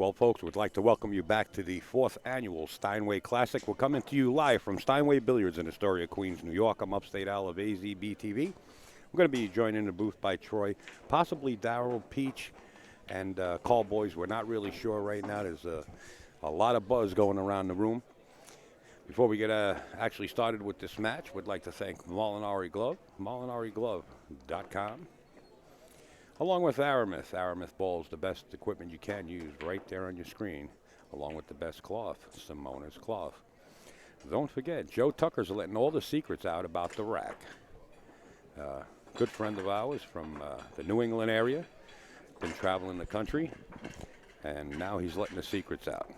Well, folks, we'd like to welcome you back to the fourth annual Steinway Classic. We're coming to you live from Steinway Billiards in Astoria, Queens, New York. I'm Upstate Al of AZB-TV. We're going to be joined in the booth by Troy, possibly Darryl, Peach, and Call Boys. We're not really sure right now. There's a lot of buzz going around the room. Before we get actually started with this match, we'd like to thank Molinari Glove, MolinariGlove.com. Along with Aramis. Aramis balls, the best equipment you can use right there on your screen, along with the best cloth, Simona's cloth. Don't forget, Joe Tucker's letting all the secrets out about the rack. Good friend of ours from the New England area, been traveling the country, and now he's letting the secrets out.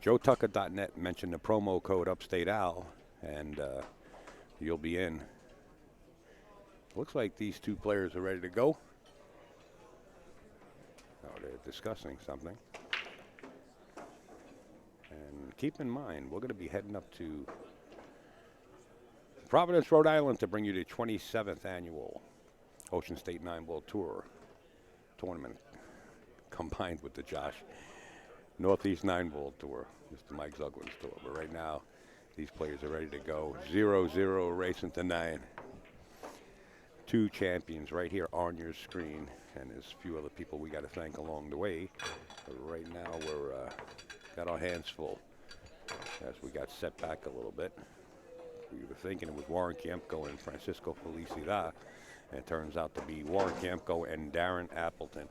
JoeTucker.net, mention the promo code Upstate Al, and you'll be in. Looks like these two players are ready to go. Oh, they're discussing something. And keep in mind, we're going to be heading up to Providence, Rhode Island to bring you the 27th annual Ocean State 9-Ball Tour tournament combined with the Josh Northeast 9-Ball Tour, Mr. Mike Zuglin's tour. But right now, these players are ready to go. 0-0 racing to 9. Two champions right here on your screen, and there's a few other people we got to thank along the way. But right now we're got our hands full as we got set back a little bit. We were thinking it was Warren Kiamco and Francisco Felicidad, and it turns out to be Warren Kiamco and Darren Appleton.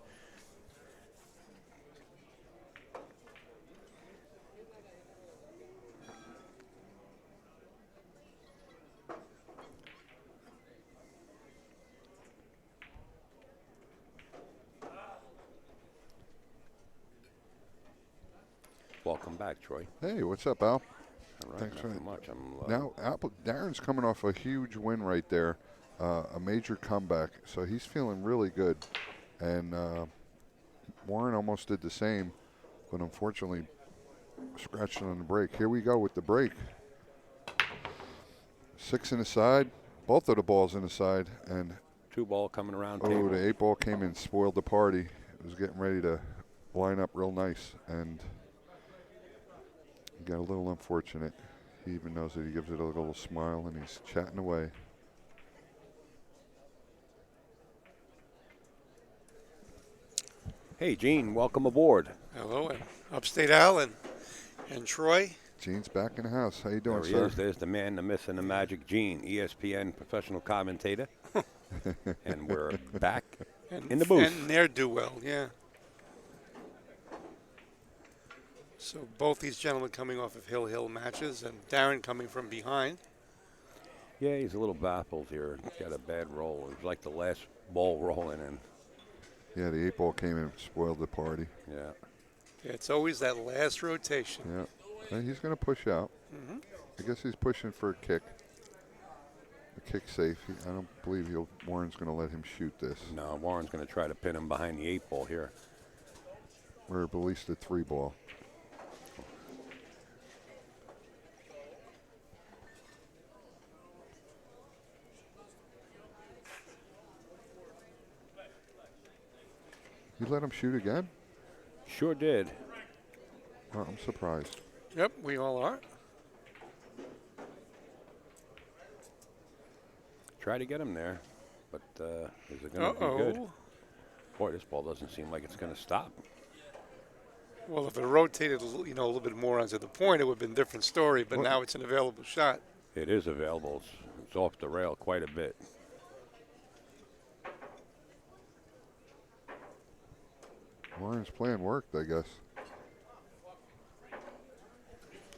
Welcome back, Troy. Hey, what's up, Al? All right, Thanks very very much. Now, Darren's coming off a huge win right there, a major comeback, so he's feeling really good. And Warren almost did the same, but unfortunately scratched on the break. Here we go with the break. 6 in the side, both of the balls in the side, and 2-ball coming around. oh, table. the 8-ball came in, spoiled the party. It was getting ready to line up real nice, and got a little unfortunate. He even knows it. He gives it a little smile, and he's chatting away. Hey, Gene, welcome aboard. Hello, and Upstate Al and Troy. Gene's back in the house. How you doing, There he sir? is. There's the man, the myth, and the magic, Gene, ESPN professional commentator. And we're back in the booth. And ne'er-do-well, yeah. So both these gentlemen coming off of Hill matches, and Darren coming from behind. Yeah, he's a little baffled here. He's got a bad roll. It was like the last ball rolling, and Yeah, the 8-ball came in and spoiled the party. yeah. It's always that last rotation. Yeah. And he's going to push out. I guess he's pushing for a kick. A kick safe. I don't believe Warren's going to let him shoot this. No, Warren's going to try to pin him behind the 8-ball here. Or at least a 3-ball. You let him shoot again? Sure did. Well, I'm surprised. Yep, we all are. Try to get him there, but is it going to be good? Uh-oh. Boy, this ball doesn't seem like it's going to stop. Well, if it rotated, a little bit more onto the point, it would have been a different story, but What? now it's an available shot. It is available. It's off the rail quite a bit. Warren's plan worked, I guess.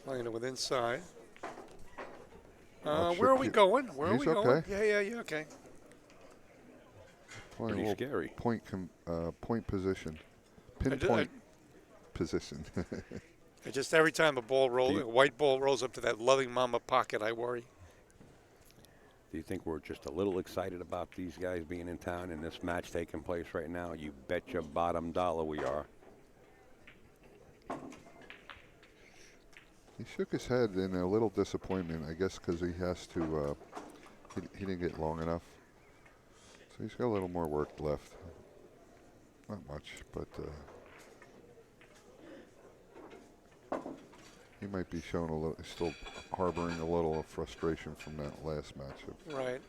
Playing it with inside. Oh, Where are we shit. going? Where are He's we going? okay. Yeah, okay. Playing Pretty a little scary. point position. I did- Pinpoint position. Just every time a ball rolls, you- a white ball rolls up to that loving mama pocket, I worry. Do you think we're just a little excited about these guys being in town and this match taking place right now? You bet your bottom dollar we are. He shook his head in a little disappointment, I guess, because he has to. He didn't get long enough, so he's got a little more work left. Not much, but he might be showing a little, still harboring a little frustration from that last matchup. Right.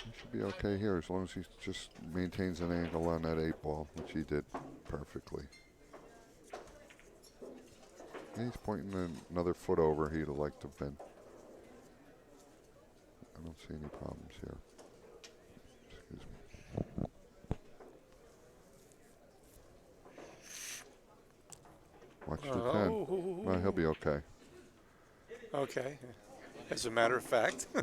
He should be okay here as long as he just maintains an angle on that 8-ball, which he did perfectly. And he's pointing another foot over he'd have liked to have been. I don't see any problems here. Excuse me. Watch the 10. Well, he'll be okay. Okay. As a matter of fact. Yeah.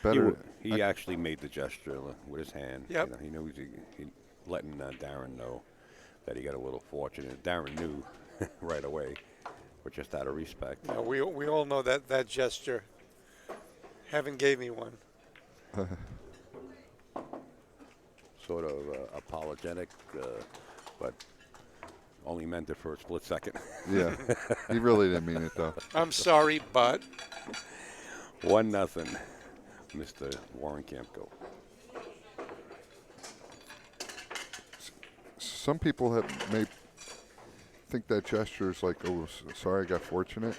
Better. He actually made the gesture with his hand. Yep. You know, he knew he letting Darren know that he got a little fortunate. Darren knew right away, but just out of respect. Yeah, we all know that gesture. Haven't gave me one. Sort of apologetic, but only meant it for a split second. Yeah. He really didn't mean it, though. I'm sorry, but 1-0, Mr. Warren Kiamco. Some people may think that gesture is like, oh, sorry, I got fortunate.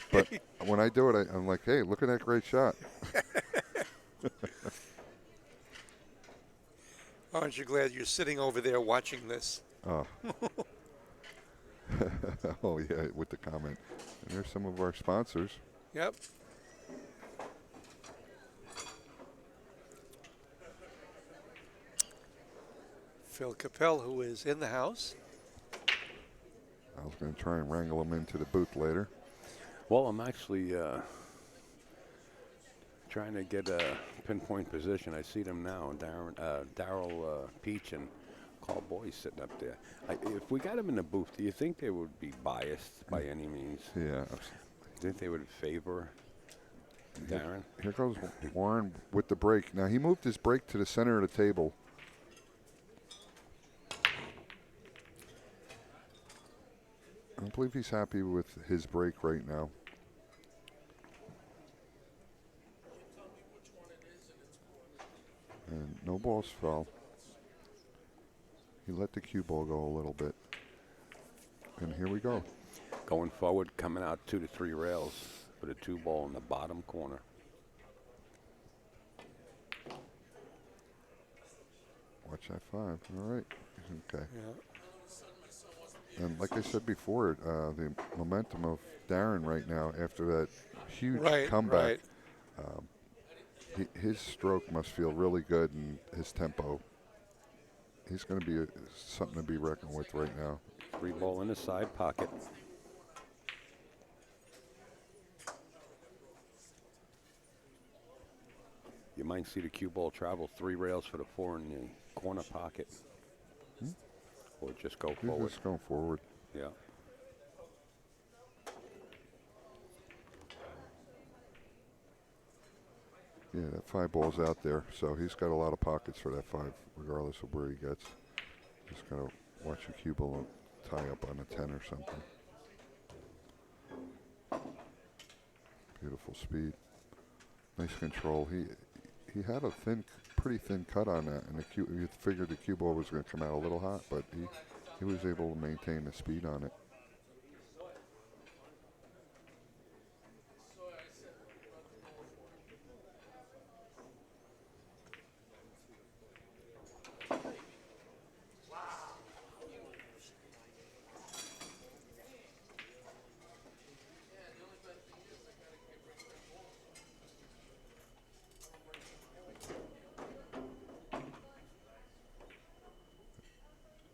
But when I do it, I'm like, hey, look at that great shot. aren't you glad you're sitting over there watching this? Oh. Oh, yeah, with the comment. And there's some of our sponsors. Yep. Phil Capel, who is in the house. I was going to try and wrangle him into the booth later. Well, I'm actually trying to get a pinpoint position. I see them now. Daryl Peach and Carl Boyce sitting up there. If we got them in the booth, do you think they would be biased by any means? Yeah. Do you think they would favor Darren? Here goes Warren with the break. Now, he moved his break to the center of the table. I don't believe he's happy with his break right now. And no balls fell. He let the cue ball go a little bit. And here we go. Going forward, coming out 2 to 3 rails with a 2-ball in the bottom corner. Watch that 5. All right. Okay. Yeah. And like I said before, the momentum of Darren right now after that huge comeback, his stroke must feel really good and his tempo. He's going to be something to be reckoned with right now. 3-ball in the side pocket. You might see the cue ball travel 3 rails for the 4 in the corner pocket. Or just go He's forward. just going forward. Yeah. Yeah, that 5 ball's out there, so he's got a lot of pockets for that 5, regardless of where he gets. Just got to watch the cue ball tie up on a 10 or something. Beautiful speed. Nice control. He had a pretty thin cut on that, and you figured the cue ball was going to come out a little hot, but he was able to maintain the speed on it.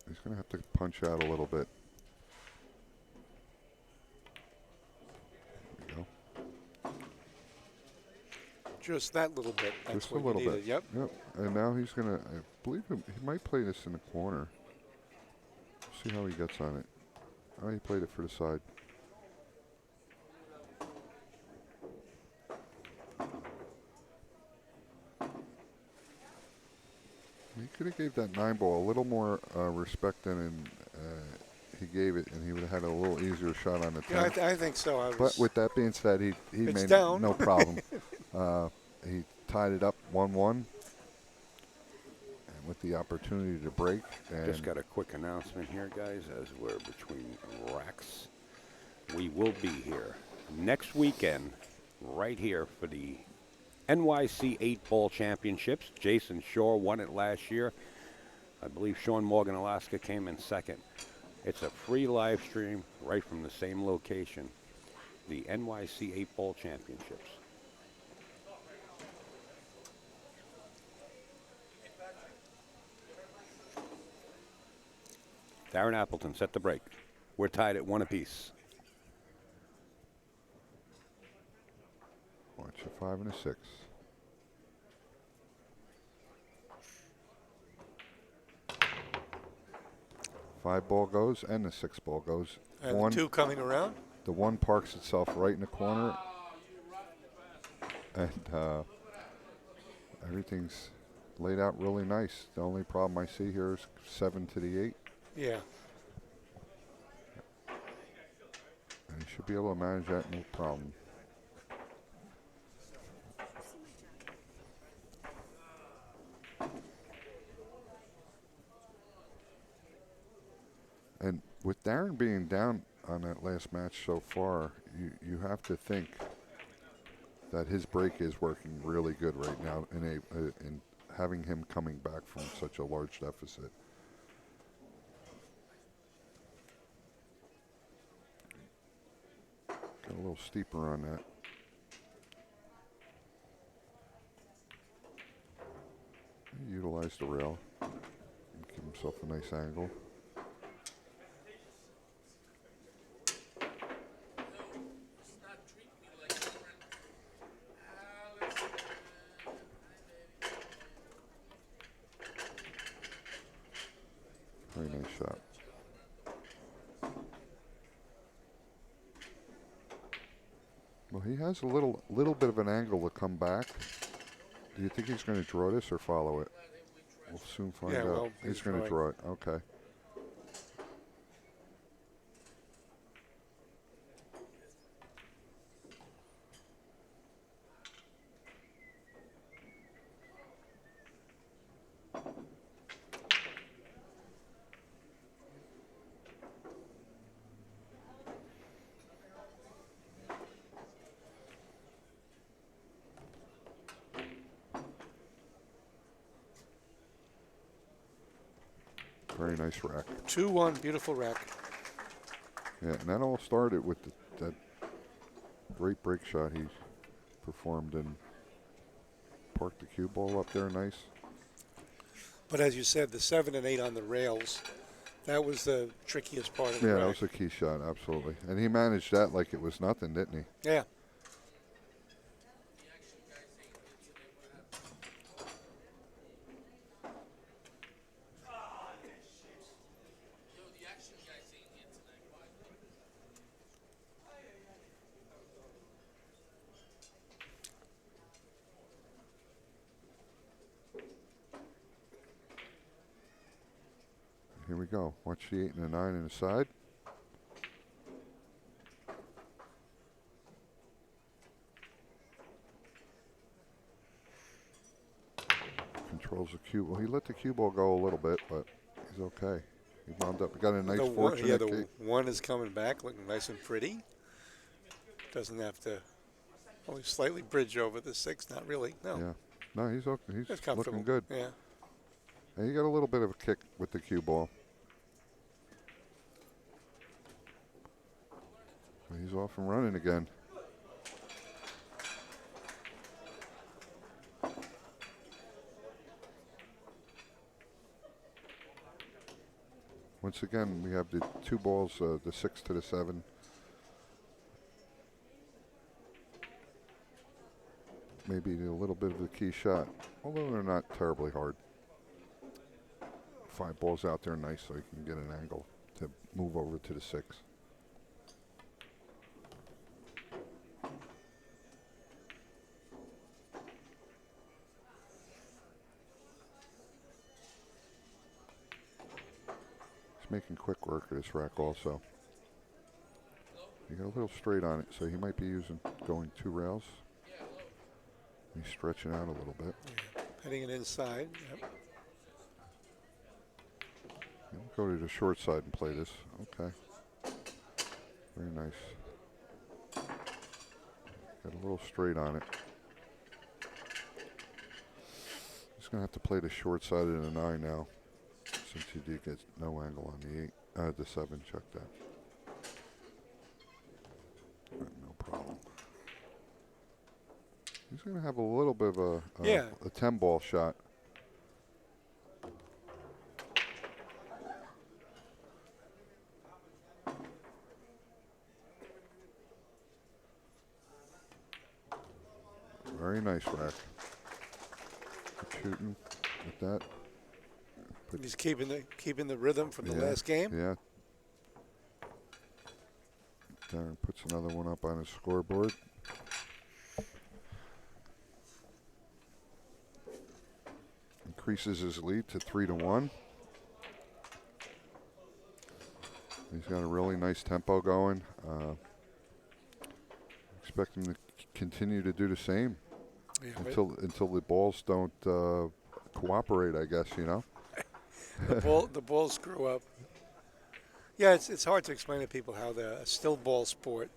He's going to have to punch out a little bit. There we go. Just that little bit. That's Just a what little you needed. bit. Yep. And now he's going to, I believe he might play this in the corner. See how he gets on it. Oh, he played it for the side. He could have gave that 9 ball a little more respect than he he gave it, and he would have had a little easier shot on the 10. Yeah, I think so. But with that being said, he It's made down. no problem. He tied it up 1-1, and with the opportunity to break. And Just got a quick announcement here, guys, as we're between racks. We will be here next weekend, right here for the NYC 8-Ball Championships. Jason Shore won it last year. I believe Sean Morgan, Alaska, came in second. It's a free live stream right from the same location, the NYC 8-Ball Championships. Darren Appleton set the break. We're tied at 1 apiece. watch a 5 and a 6. Five ball goes and the 6 ball goes. And One, 2 coming around. the 1 parks itself right in the corner, and everything's laid out really nice. The only problem I see here is 7 to the 8, Yeah. and he should be able to manage that no problem. And with Darren being down on that last match so far, you have to think that his break is working really good right now in having him coming back from such a large deficit. Got a little steeper on that. He utilized the rail and give himself a nice angle. Very nice shot. Well, he has a little bit of an angle to come back. Do you think he's going to draw this or follow it? We'll soon find out. Well, he's going to draw it. Okay. Very nice rack. 2-1, beautiful rack. Yeah, and that all started with that great break shot he performed and parked the cue ball up there nice. But as you said, the 7 and 8 on the rails, that was the trickiest part of the Yeah, rack. that was a key shot, absolutely. And he managed that like it was nothing, didn't he? Yeah. Here we go. Watch the 8 and the 9 in the side. Controls the cue. Well, he let the cue ball go a little bit, but he's okay. He wound up. He got a nice The one, fortune. yeah, the 1 is coming back looking nice and pretty. Doesn't have to only slightly bridge over the 6, not really. No. Yeah. No, he's okay. It's He's comfortable. looking good. Yeah. And he got a little bit of a kick with the cue ball. So he's off and running again. Once again, we have the 2 balls, the 6 to the 7. Maybe a little bit of a key shot, although they're not terribly hard. 5 balls out there nice so you can get an angle to move over to the 6. He's making quick work of this rack also. He got a little straight on it, so he might be going 2 rails. He's stretching out a little bit. Yeah. Heading it inside. Yep. He'll go to the short side and play this. Okay. Very nice. Got a little straight on it. He's going to have to play the short side of the 9 now, since he did get no angle on the 8, the 7. Check that. No problem. He's going to have a little bit of a 10 ball shot. Very nice rack. Good shooting with that. He's keeping the rhythm from the last game. Yeah. Darren puts another one up on his scoreboard. Increases his lead to 3-1. He's got a really nice tempo going. Expect him to continue to do the same until the balls don't cooperate, I guess, you know. The balls screw up. Yeah, it's hard to explain to people how the still ball sport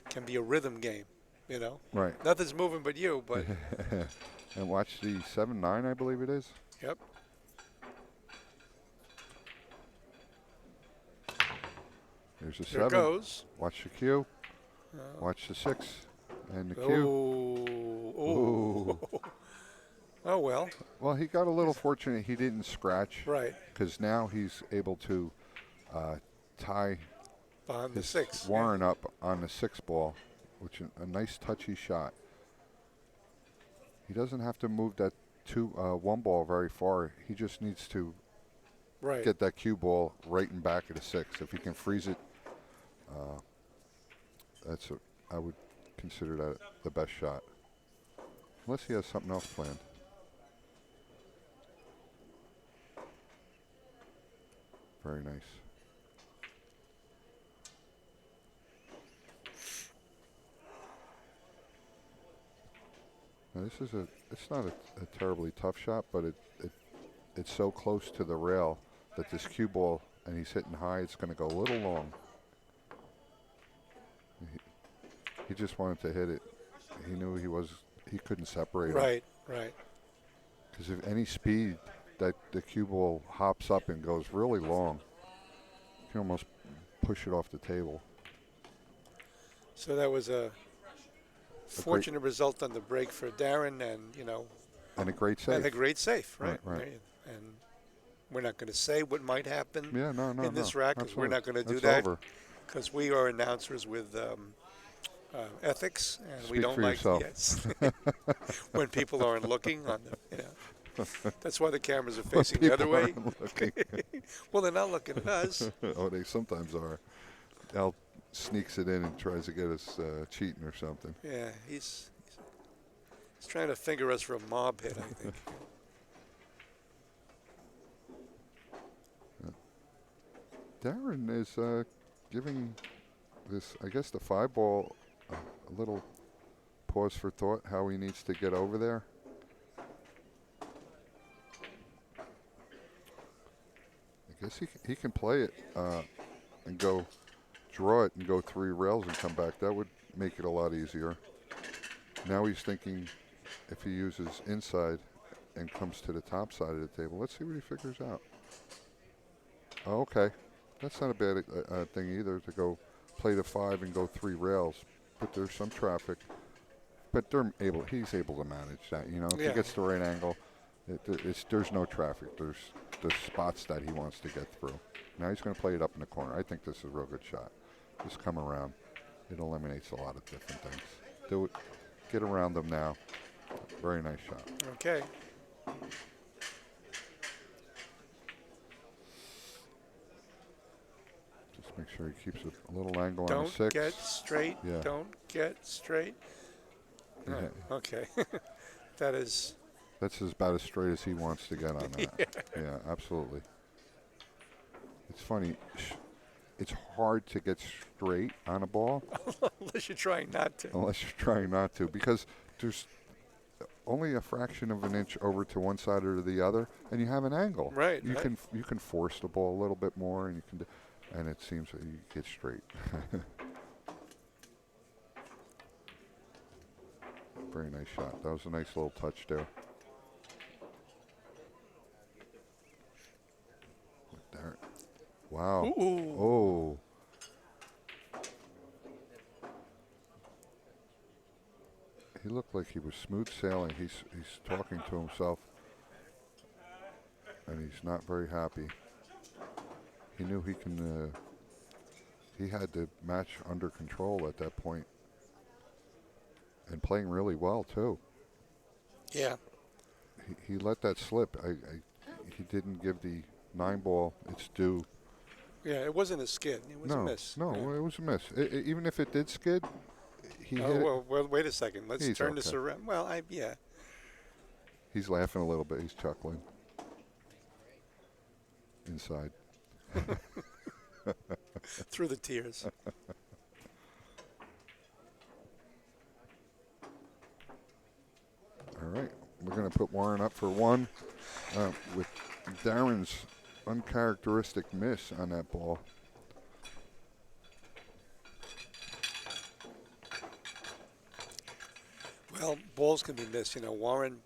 can be a rhythm game, you know. Right. Nothing's moving but you, but. And watch the 7-9, I believe it is. Yep. There's a There 7. Goes. Watch the cue. Watch the 6 and the cue. Ooh. Oh, well. Well, he got a little fortunate he didn't scratch. Right. Because now he's able to tie Behind the his 6. Warren up on the 6 ball, which is a nice touchy shot. He doesn't have to move that 1 ball very far. He just needs to get that cue ball right in back of the 6. If he can freeze it, I would consider that the best shot. Unless he has something else planned. Very nice. Now this is it's not a terribly tough shot, but it's so close to the rail that this cue ball, and he's hitting high, it's going to go a little long. He just wanted to hit it. He knew he couldn't separate it. Right, right. Because if any speed that the cue ball hops up and goes really long, you can almost push it off the table. So that was a fortunate result on the break for Darren, and and a great save. And a great save, right? Right. And we're not going to say what might happen in this rack, because we're not going to do that, because we are announcers with ethics, and Speak we don't for like yourself. when people aren't looking on them. That's why the cameras are facing the other way. Well, they're not looking at us. Oh, they sometimes are. Al sneaks it in and tries to get us cheating or something. Yeah, he's trying to finger us for a mob hit, I think. Darren is giving this, I guess, the 5 ball a little pause for thought, how he needs to get over there. I guess he can play it and draw it and go 3 rails and come back. That would make it a lot easier. Now he's thinking if he uses inside and comes to the top side of the table. Let's see what he figures out. Oh, okay. That's not a bad thing either, to go play the 5 and go 3 rails. But there's some traffic. But he's able to manage that. If he gets the right angle, there's no traffic. There's the spots that he wants to get through. Now he's going to play it up in the corner. I think this is a real good shot. Just come around. It eliminates a lot of different things. Do it. Get around them now. Very nice shot. Okay. Just make sure he keeps a little angle Don't on the 6. Get straight. Yeah. Don't get straight. Yeah. Okay. That's about as straight as he wants to get on that. Yeah, absolutely. It's funny. It's hard to get straight on a ball. Unless you're trying not to. Unless you're trying not to, because there's only a fraction of an inch over to one side or the other, and you have an angle. Right. You can force the ball a little bit more, and and it seems that you get straight. Very nice shot. That was a nice little touch there. There. Wow. Ooh. Oh. He looked like he was smooth sailing. He's talking to himself, and he's not very happy. He knew he can. He had the match under control at that point, and playing really well too. Yeah. He let that slip. He didn't give the 9-ball its due. Yeah, it wasn't a skid. It was a miss. No, yeah. it was a miss. Even if it did skid, he hit well, wait a second. Let's turn okay. this around. Well, yeah. He's laughing a little bit. He's chuckling. Inside. Through the tears. All right. We're going to put Warren up for one with Darren's uncharacteristic miss on that ball. Well, balls can be missed. Warren.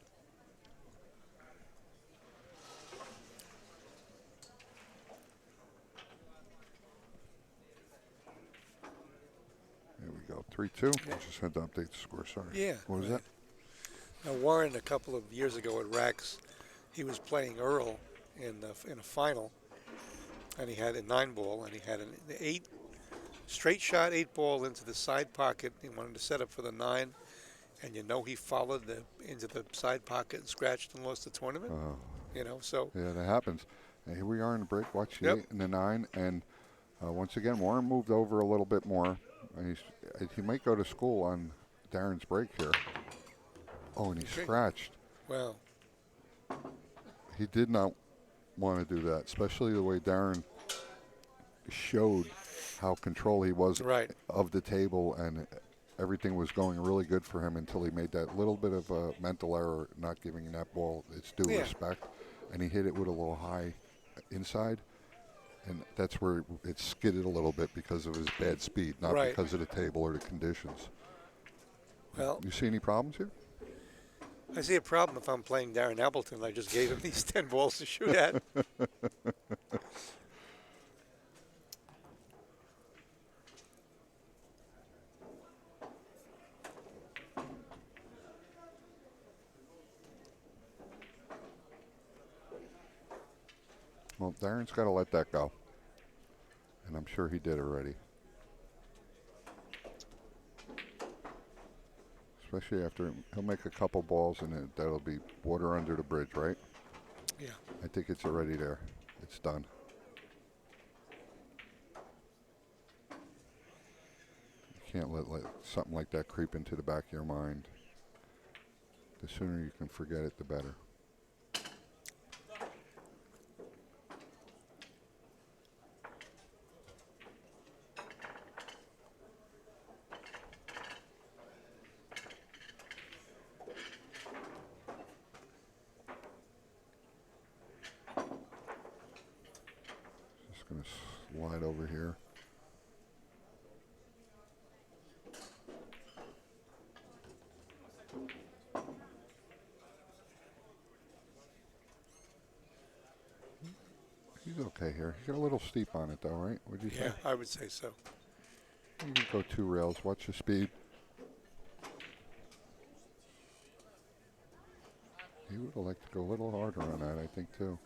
There we go. 3-2. I just had to update the score. Sorry. Yeah. What was that? Now, Warren, a couple of years ago at Rax, he was playing Earl in a final, and he had a 9-ball, and he had an 8 straight shot 8-ball into the side pocket. He wanted to set up for the 9, and he followed into the side pocket and scratched and lost the tournament. So yeah, that happens. And here we are in the break. Watch the Yep. 8 and the 9, and once again, Warren moved over a little bit more. And he might go to school on Darren's break here. Oh, and he scratched. Wow. He did not want to do that, especially the way Darren showed how control he was of the table, and everything was going really good for him until he made that little bit of a mental error, not giving that ball its due respect, and he hit it with a little high inside, and that's where it skidded a little bit because of his bad speed, not because of the table or the conditions. Well, you see any problems here? I see a problem if I'm playing Darren Appleton. I just gave him these 10 balls to shoot at. Well, Darren's got to let that go, and I'm sure he did already. Especially after he'll make a couple balls, and that'll be water under the bridge, right? Yeah. I think it's already there. It's done. You can't let something like that creep into the back of your mind. The sooner you can forget it, the better. Going to slide over here. He's okay here. He got a little steep on it though, right? Would you say? Yeah, I would say so. You can go 2 rails. Watch the speed. He would have liked to go a little harder on that, I think, too.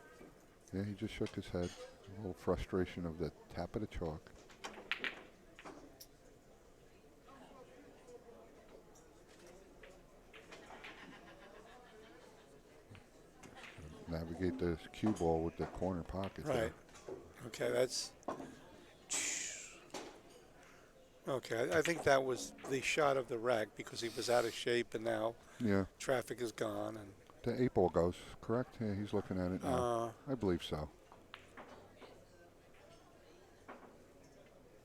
Yeah, he just shook his head. A little frustration of the tap of the chalk. Navigate the cue ball with the corner pocket. Right. There. Okay, that's... Okay, I think that was the shot of the rack because he was out of shape, and now traffic is gone. And the 8-ball goes, correct? Yeah, he's looking at it now. I believe so.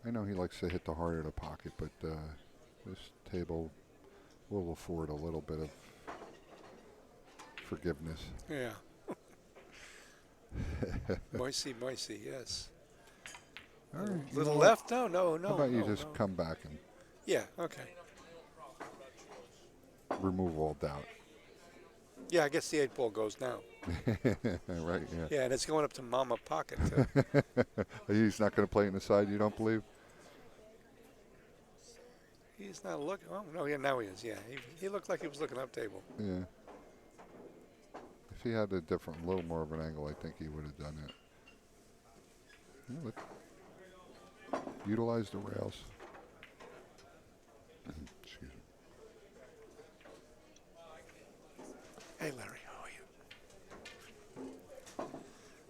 I know he likes to hit the heart of the pocket, but this table will afford a little bit of forgiveness. Yeah. Moisey, yes. All right. You Little know what? left? No. How about you no, just no. come back and Yeah, okay. remove all doubt? Yeah, I guess the 8-ball goes now. Right, yeah. Yeah, and it's going up to Mama Pocket, too. He's not going to play in the side, you don't believe? He's not looking. Oh, no, yeah, now he is. Yeah, he looked like he was looking up table. Yeah. If he had a little more of an angle, I think he would have done it. Yeah, utilize the rails. Excuse me. Hey, Larry, how are you?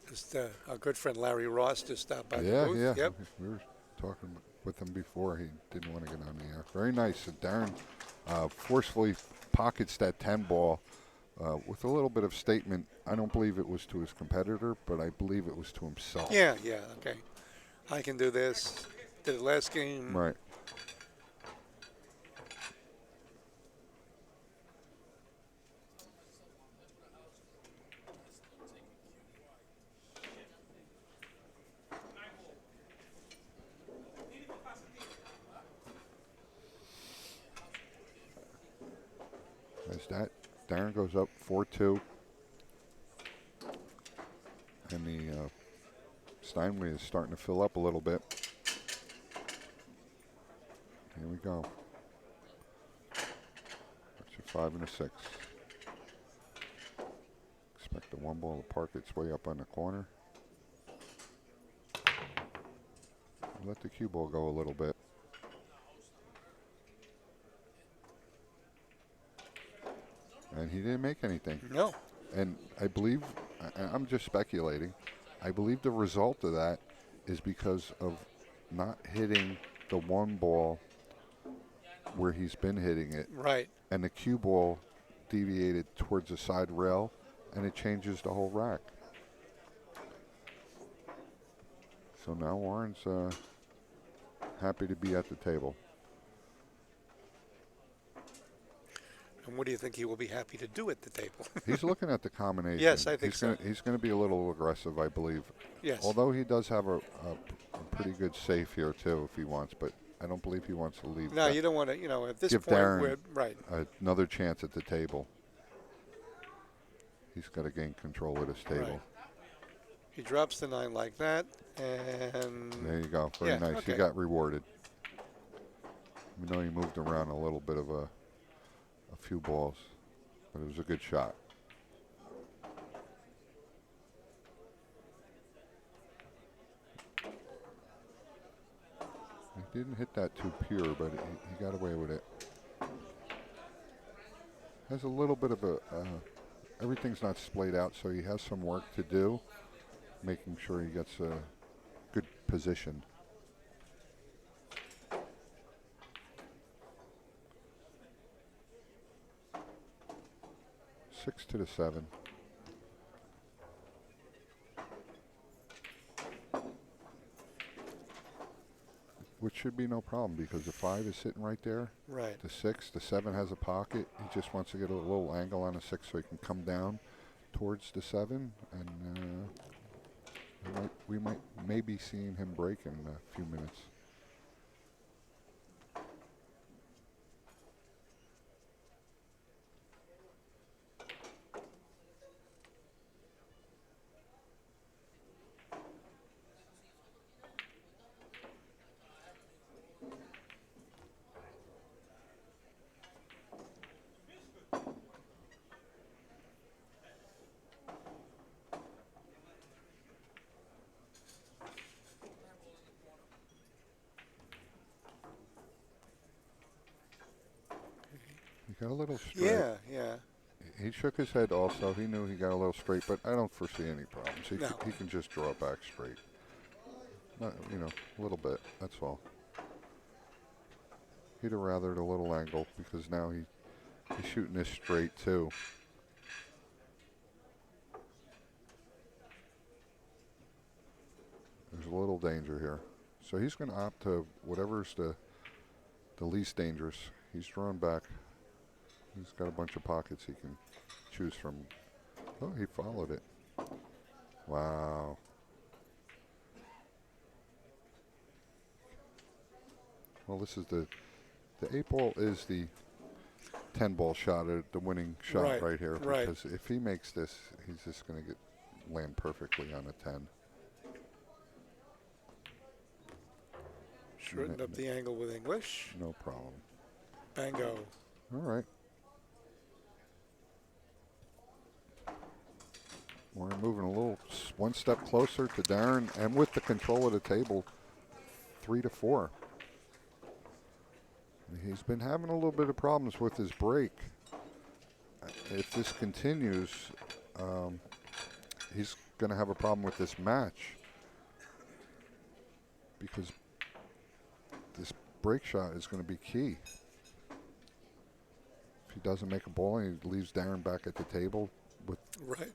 Just our good friend Larry Ross just stopped by the booth. Yeah. Yep. We were talking with him before. He didn't want to get on the air. Very nice. And Darren forcefully pockets that 10 ball with a little bit of statement. I don't believe it was to his competitor, but I believe it was to himself. Yeah, okay. I can do this. Did it last game. Right. As that, Darren goes up 4-2. And the Steinway is starting to fill up a little bit. Here we go. That's your 5 and a 6. Expect the 1 ball to park its way up on the corner. Let the cue ball go a little bit. And he didn't make anything. No. And I believe, I'm just speculating, I believe the result of that is because of not hitting the 1 ball where he's been hitting it. Right. And the cue ball deviated towards the side rail, and it changes the whole rack. So now Warren's happy to be at the table. And what do you think he will be happy to do at the table? He's looking at the combination. Yes, I think so. He's going to be a little aggressive, I believe. Yes. Although he does have a pretty good safe here, too, if he wants. But I don't believe he wants to leave. No, you don't want to, at this give point, Darren right. another chance at the table. He's got to gain control of this table. Right. He drops the 9 like that, and There you go. Very nice. Okay. He got rewarded. Even though he moved around a little bit of a few balls, but it was a good shot. He didn't hit that too pure, but he got away with it. Has a little bit of everything's not splayed out, so he has some work to do, making sure he gets a good position. Six to the 7. Which should be no problem because the 5 is sitting right there. Right. The 6, the 7 has a pocket. He just wants to get a little angle on the 6 so he can come down towards the 7. And we might maybe seeing him break in a few minutes. He got a little straight. Yeah. He shook his head also. He knew he got a little straight, but I don't foresee any problems. He can just draw it back straight. Not, a little bit, that's all. He'd have rathered a little angle because now he's shooting this straight too. There's a little danger here. So he's going to opt to whatever's the least dangerous. He's drawn back. He's got a bunch of pockets he can choose from. Oh, he followed it. Wow. Well, this is the 8-ball is the 10-ball shot, the winning shot right here. Right. Because if he makes this, he's just going to land perfectly on a 10. Shortened up the angle with English. No problem. Bango. All right. We're moving a little, one step closer to Darren, and with the control of the table, 3-4. He's been having a little bit of problems with his break. If this continues, he's going to have a problem with this match because this break shot is going to be key. If he doesn't make a ball and he leaves Darren back at the table with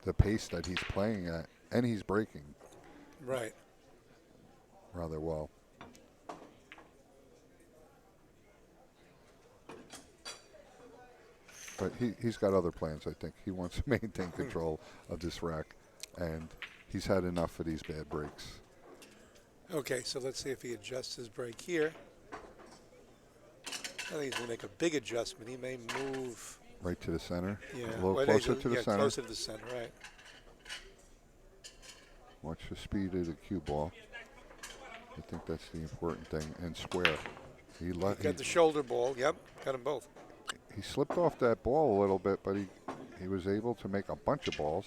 the pace that he's playing at, and he's breaking rather well. But he's got other plans, I think. He wants to maintain control of this rack, and he's had enough of these bad breaks. Okay, so let's see if he adjusts his break here. I think he's going to make a big adjustment. He may move. Right to the center? Yeah. A little closer to the center. Closer to the center, right. Watch the speed of the cue ball. I think that's the important thing. And square. He got the shoulder ball. Yep, got them both. He slipped off that ball a little bit, but he was able to make a bunch of balls.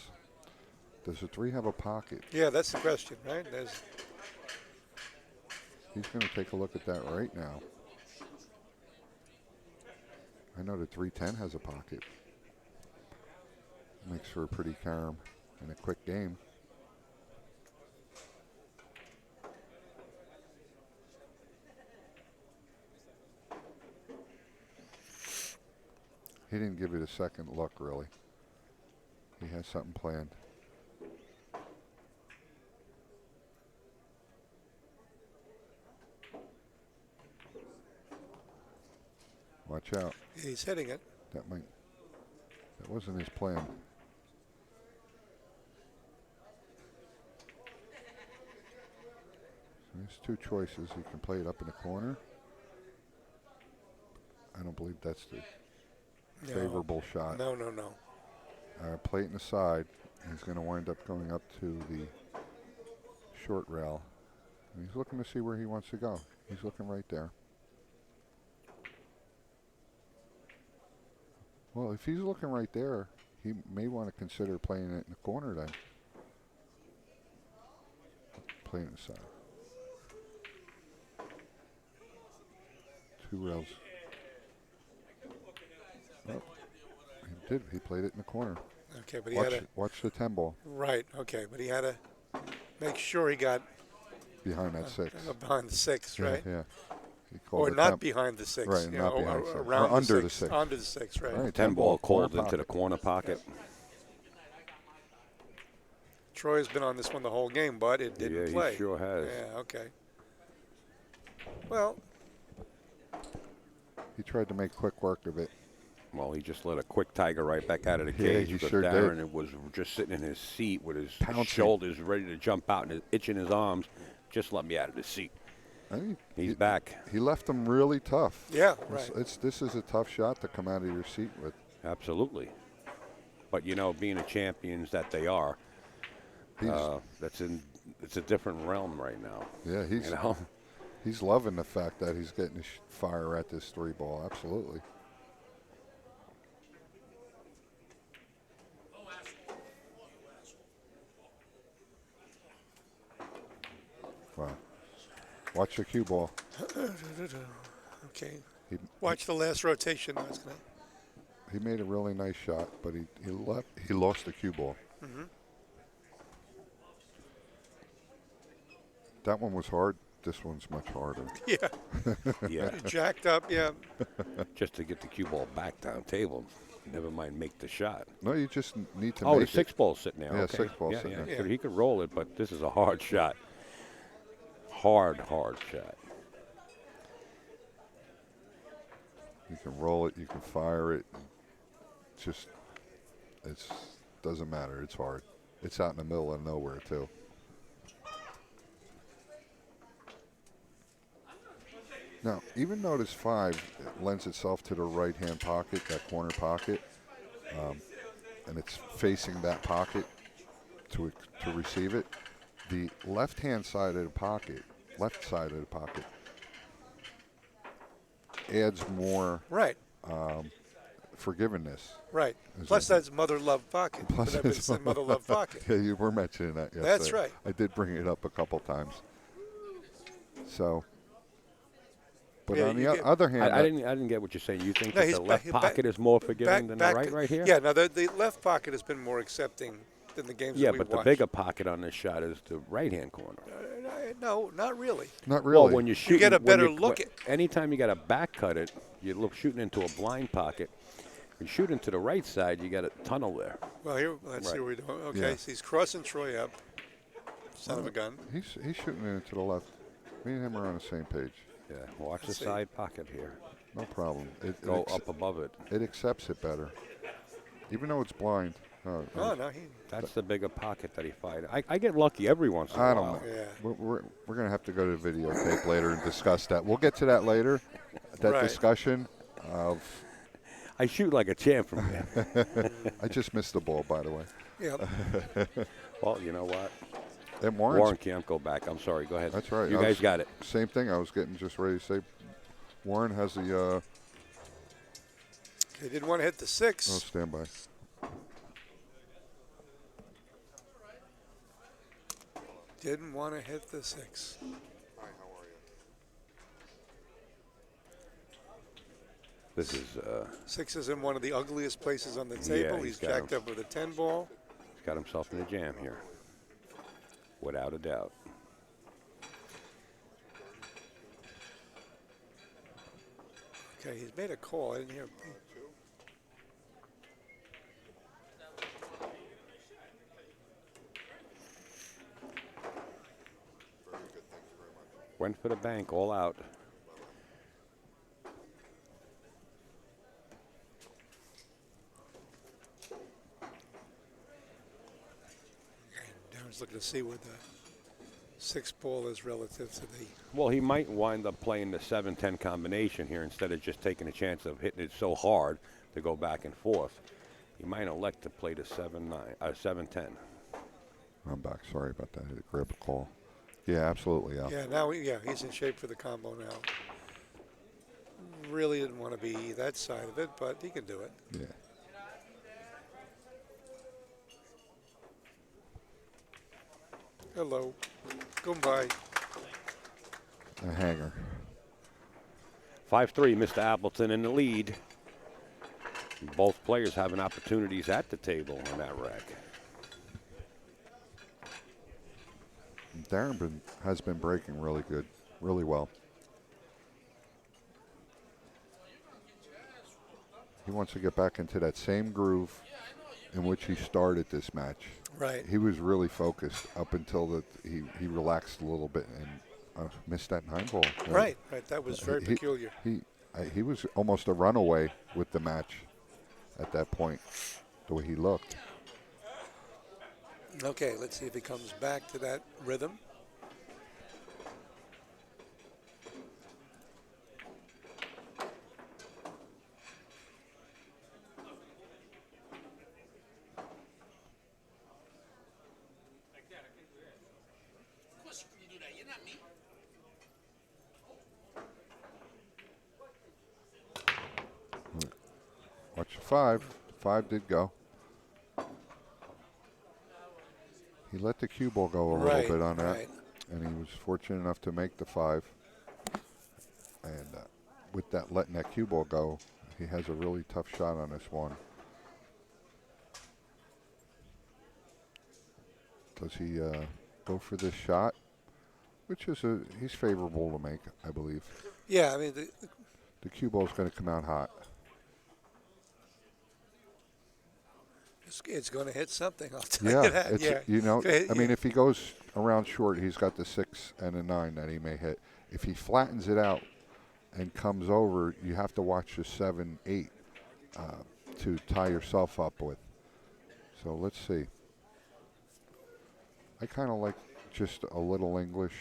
Does the 3 have a pocket? Yeah, that's the question, right? He's going to take a look at that right now. I know the 3-10 has a pocket. Makes for a pretty calm and a quick game. He didn't give it a second look, really. He has something planned. Watch out. He's hitting it. That wasn't his plan. So there's 2 choices. He can play it up in the corner. I don't believe that's the favorable shot. No. Play it in the side. He's going to wind up going up to the short rail. And he's looking to see where he wants to go. He's looking right there. Well, if he's looking right there, he may want to consider playing it in the corner then. Playing it side. 2 rails. Oh, he did. He played it in the corner. Okay, but he had to watch the 10 ball. Right. Okay, but he had to make sure he got behind that 6. Behind the 6, right? Yeah. Or not behind the 6. Right, not behind the 6. Around or under the 6. Under the 6, right. 10 ball called into the corner pocket. Troy's been on this one the whole game, but it didn't play. He sure has. Yeah, okay. Well, he tried to make quick work of it. Well, he just let a quick tiger right back out of the cage. He but sure Darren did. was just sitting in his seat with his Pouncing. shoulders ready to jump out and itching his arms. Just let me out of the seat. He's back. He left him really tough. Yeah, right. This is a tough shot to come out of your seat with. Absolutely. But, being the champions that they are, it's a different realm right now. Yeah, he's loving the fact that he's getting fire at this 3 ball. Absolutely. Wow. Watch the cue ball. Okay. Watch the last rotation. He made a really nice shot, but he lost the cue ball. Mm-hmm. That one was hard. This one's much harder. Yeah. Yeah. Jacked up, yeah. Just to get the cue ball back down table. Never mind make the shot. No, you just need to make the 6 ball's sitting there. Yeah, okay. 6 ball's sitting there. He could roll it, but this is a hard shot. hard shot. You can roll it, you can fire it. It doesn't matter. It's hard. It's out in the middle of nowhere too. Now, even though this 5 lends itself to the right-hand pocket, that corner pocket, and it's facing that pocket to receive it, the left-hand side of the pocket, left side of the pocket, adds more Right. forgiveness. Right. Is Plus, it- that's mother love pocket. Plus But it's it's mother love pocket. Yeah, you were mentioning that yesterday. That's right. I did bring it up a couple times. So, but Yeah, on the you get- other hand, I didn't get what you're saying. You think No, that he's the left back- pocket is more forgiving than the right here? Yeah, no, the left pocket has been more accepting than the games Yeah, that we but the watched. bigger pocket on this shot is the right-hand corner. No, not really. not really. Well, when you're shooting, get a when better you- look at- Anytime you got to back cut it, you're shooting into a blind pocket. You shoot into the right side, you got a tunnel there. Well, here, let's see Right. what we're doing. Okay, Yeah. so he's crossing Troy up. Son of a gun. he's shooting it to the left. Me and him are on the same page. Yeah, watch the Let's see. side pocket here. No problem. Go up above it. It accepts it better, even though it's blind. Oh, no, he. That's the bigger pocket that he fired. I get lucky every once in a I while. don't know. Yeah. We're going to have to go to the videotape later and discuss that. We'll get to that later. That Right. discussion of. I shoot like a champ from here. I just missed the ball, by the way. Yeah. Well, you know what? And Warren's Warren Kiamco back. I'm sorry. Go ahead. That's right. You I guys was- got it. Same thing. I was getting just ready to say. Warren has the. He didn't want to hit the 6. Oh, standby. Didn't want to hit the 6. This is 6 is in one of the ugliest places on the Yeah, table. he's He's got jacked him. up with a 10 ball. he's got himself in a jam here, without a doubt. Okay, he's made a call. I didn't hear. Went for the bank, all out. Darren's looking to see what the 6 ball is relative to the. Well, he might wind up playing the 7-10 combination here instead of just taking a chance of hitting it so hard to go back and forth. He might elect to play the 7-10. I'm back. Sorry about that. I had to grab a call. Yeah, absolutely. Yeah. Yeah, now he's in shape for the combo now. Really didn't want to be that side of it, but he can do it. Yeah. Hello. Goodbye. A hanger. 5-3, Mr. Appleton in the lead. Both players having opportunities at the table on that rack. Darren has been breaking really good, really well. He wants to get back into that same groove in which he started this match. Right. He was really focused up until he relaxed a little bit and missed that 9 ball. Right. That was very He- peculiar. He was almost a runaway with the match at that point, the way he looked. Okay, let's see if he comes back to that rhythm. Watch the 5. 5 did go. He let the cue ball go a little bit on that, right. and he was fortunate enough to make the 5. And with that, letting that cue ball go, he has a really tough shot on this one. Does he go for this shot, which is he's favorable to make, I believe. Yeah, I mean, The cue ball is going to come out hot. it's going to hit something. I'll tell Yeah, you that. it's, Yeah. you know, Okay, I mean, if he goes around short, he's got the 6 and a 9 that he may hit. If he flattens it out and comes over, you have to watch the 7, 8 to tie yourself up with. So let's see. I kind of like just a little English,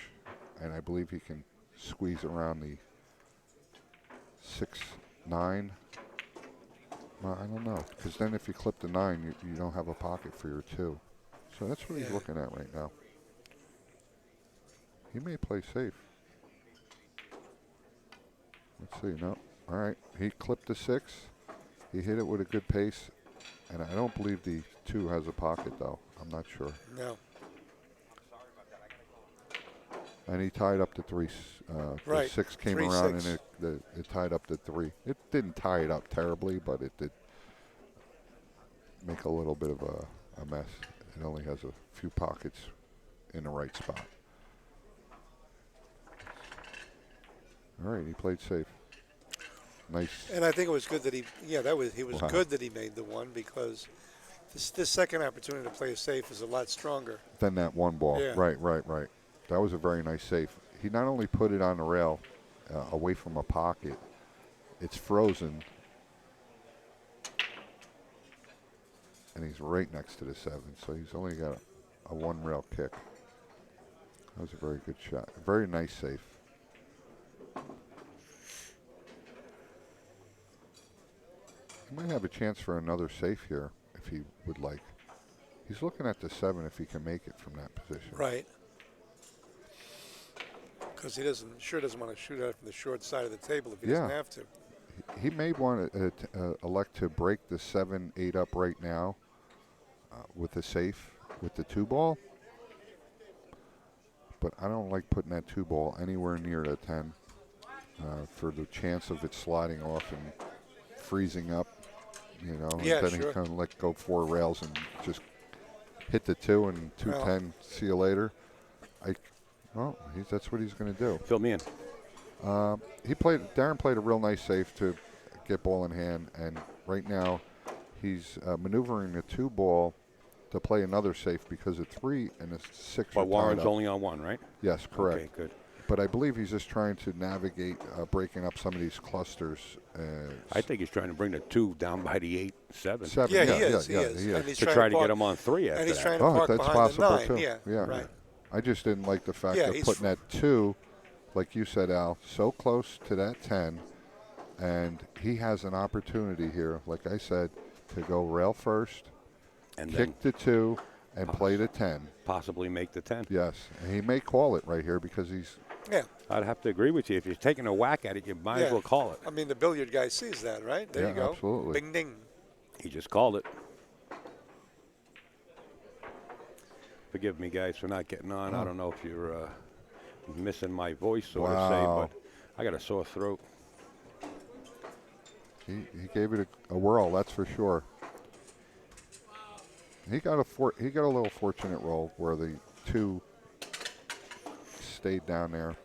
and I believe he can squeeze around the 6, 9. Well, I don't know, because then if you clip the 9, you don't have a pocket for your 2. So that's what he's looking at right now. He may play safe. Let's see. No. All right. He clipped the 6. He hit it with a good pace, and I don't believe the 2 has a pocket, though. I'm not sure. No. And he tied up the 3. Right. The 6 came 3, around 6. and it tied up the 3. It didn't tie it up terribly, but it did make a little bit of a mess. It only has a few pockets in the right spot. All right, he played safe. Nice. And I think it was good that he was Wow. good that he made the 1, because this second opportunity to play it safe is a lot stronger. Then that 1 ball. Yeah. Right. That was a very nice safe. He not only put it on the rail away from a pocket, it's frozen, and he's right next to the 7, so he's only got a 1 rail kick. That was a very good shot. A very nice safe. He might have a chance for another safe here if he would like. He's looking at the 7 if he can make it from that position. Right. Because he doesn't want to shoot out from the short side of the table if he doesn't have to. He may want to elect to break the 7, 8 up right now with the safe with the 2 ball. But I don't like putting that 2 ball anywhere near the 10 for the chance of it sliding off and freezing up. You know, Yeah, and then sure. he kind of let go 4 rails and just hit the 2 and 210. See you later. That's what he's going to do. Fill me in. Darren played a real nice safe to get ball in hand, and right now he's maneuvering the 2 ball to play another safe because the 3 and the 6 But are Warren's tied up. only on 1, right? Yes, correct. Okay, good. But I believe he's just trying to navigate breaking up some of these clusters. I think he's trying to bring the 2 down by the 8, 7. 7. Yeah, Yeah, he is. yeah, He is. he And is. he's To trying try to park, get him on 3 after and he's that. trying to Oh, park that's behind the possible 9. too. Yeah, right. I just didn't like the fact Yeah, of he's putting that 2, like you said, Al, so close to that 10, and he has an opportunity here, like I said, to go rail first, And then kick the 2, and play the 10. possibly make the 10. Yes, and he may call it right here because he's. Yeah. I'd have to agree with you. If you're taking a whack at it, you might as well call it. I mean, the billiard guy sees that, right? There Yeah, you go. absolutely. Bing, ding. He just called it. Forgive me, guys, for not getting on. I don't know if you're missing my voice, so to Wow. say, but I got a sore throat. He gave it a whirl, that's for sure. He got a little fortunate roll where the 2 stayed down there.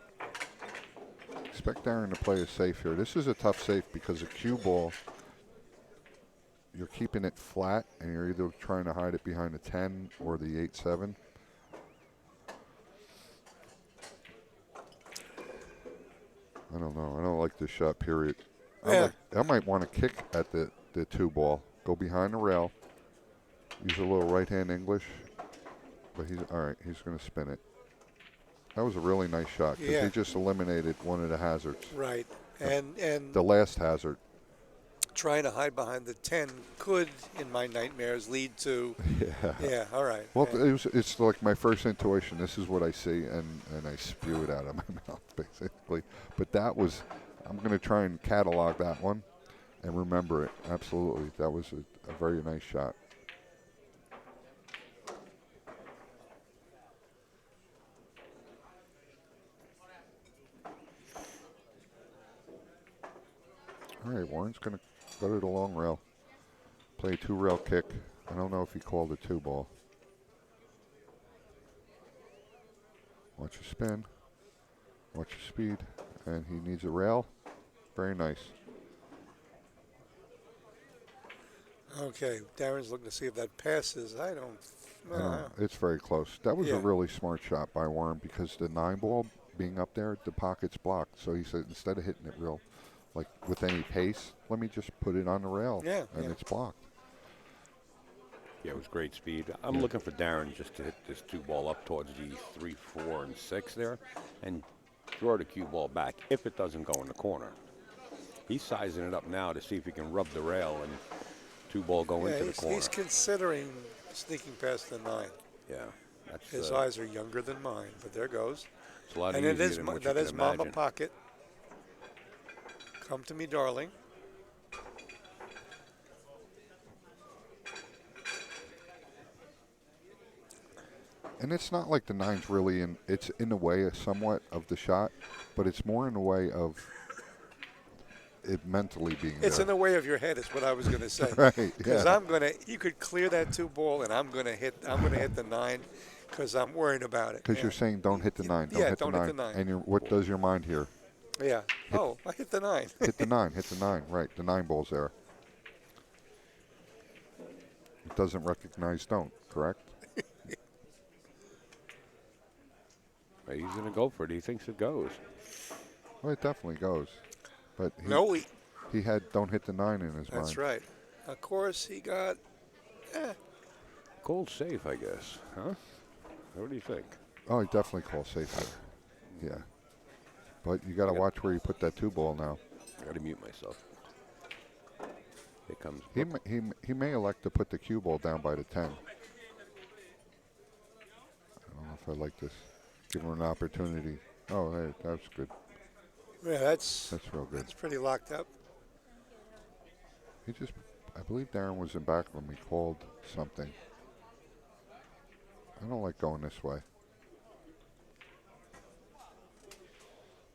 Expect Darren to play a safe here. This is a tough safe because a cue ball, you're keeping it flat and you're either trying to hide it behind the 10 or the 8-7. I don't know. I don't like this shot, period. Yeah. I might want to kick at the 2 ball, go behind the rail, use a little right-hand English, but he's all right. He's going to spin it. That was a really nice shot because he just eliminated one of the hazards. Right. And The last hazard. trying to hide behind the 10 could, in my nightmares, lead to. Yeah, all right. Well, it's like my first intuition. This is what I see, and I spew it out of my mouth, basically. But that was, I'm going to try and catalog that one and remember it. Absolutely. That was a very nice shot. All right, Warren's going to go to the long rail. Play a 2 rail kick. I don't know if he called a 2 ball. Watch your spin. Watch your speed. And he needs a rail. Very nice. Okay, Darren's looking to see if that passes. I don't I don't know. It's very close. That was a Yeah. really smart shot by Warren because the 9 ball being up there, the pocket's blocked. So he said instead of hitting it real, like with any pace, let me just put it on the rail, Yeah, and yeah. it's blocked. Yeah, it was great speed. I'm looking for Darren just to hit this 2 ball up towards the 3, 4, and 6 there, and draw the cue ball back if it doesn't go in the corner. He's sizing it up now to see if he can rub the rail and 2 ball go Yeah, into the corner. he's considering sneaking past the 9. Yeah, that's His eyes are younger than mine, but there goes. it's a lot And easier than what you that can is Mama imagine. Pocket. Come to me, darling. And it's not like the 9's really in. It's in the way somewhat of the shot, but it's more in the way of it mentally being It's there. in the way of your head, is what I was going to say. Right, Because yeah. you could clear that 2 ball, and I'm gonna hit the 9, because I'm worried about it. Because Yeah. you're saying don't hit the 9, don't Yeah, hit don't the hit 9. the 9. And what does your mind hear? Yeah. Oh, I hit the 9. Hit the 9, hit the 9. Right, the 9 ball's there. It doesn't recognize don't, correct? He's going to go for it. He thinks it goes. Well, it definitely goes. But No, he had don't hit the 9 in his mind. that's right. Of course, he got. Cold safe, I guess. Huh? What do you think? Oh, he definitely calls safe there. Yeah. But you got to watch where you put that 2 ball now. I got to mute myself. Here comes. He may elect to put the cue ball down by the 10. I don't know if I like this. Give him an opportunity. Oh, hey, that's good. Yeah, that's That's real good. that's pretty locked up. I believe Darren was in back of him. He called something. I don't like going this way.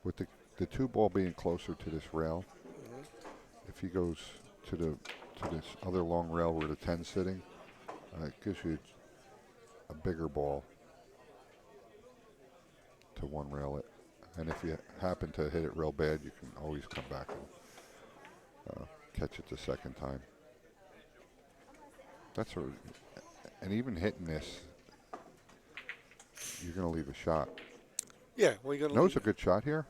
With the 2 ball being closer to this rail, if he goes to this other long rail where the 10's sitting, it gives you a bigger ball to one rail it. And if you happen to hit it real bad, you can always come back and catch it the second time. And even hitting this, you're going to leave a shot. Yeah, we're gonna. Knows a good shot here,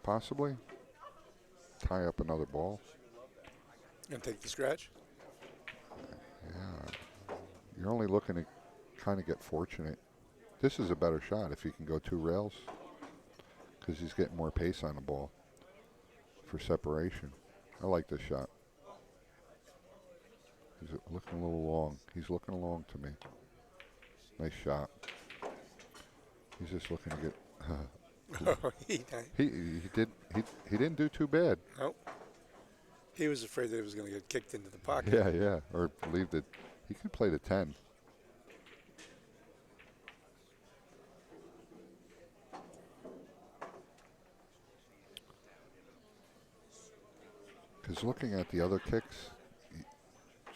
possibly. Tie up another ball. And take the scratch. Yeah. You're only looking to kind of get fortunate. This is a better shot if you can go 2 rails because he's getting more pace on the ball for separation. I like this shot. He's looking a little long. He's looking long to me. Nice shot. He's just looking to get. He didn't do too bad. Nope. He was afraid that he was going to get kicked into the pocket. Yeah, or believed that he could play the 10. Because looking at the other kicks,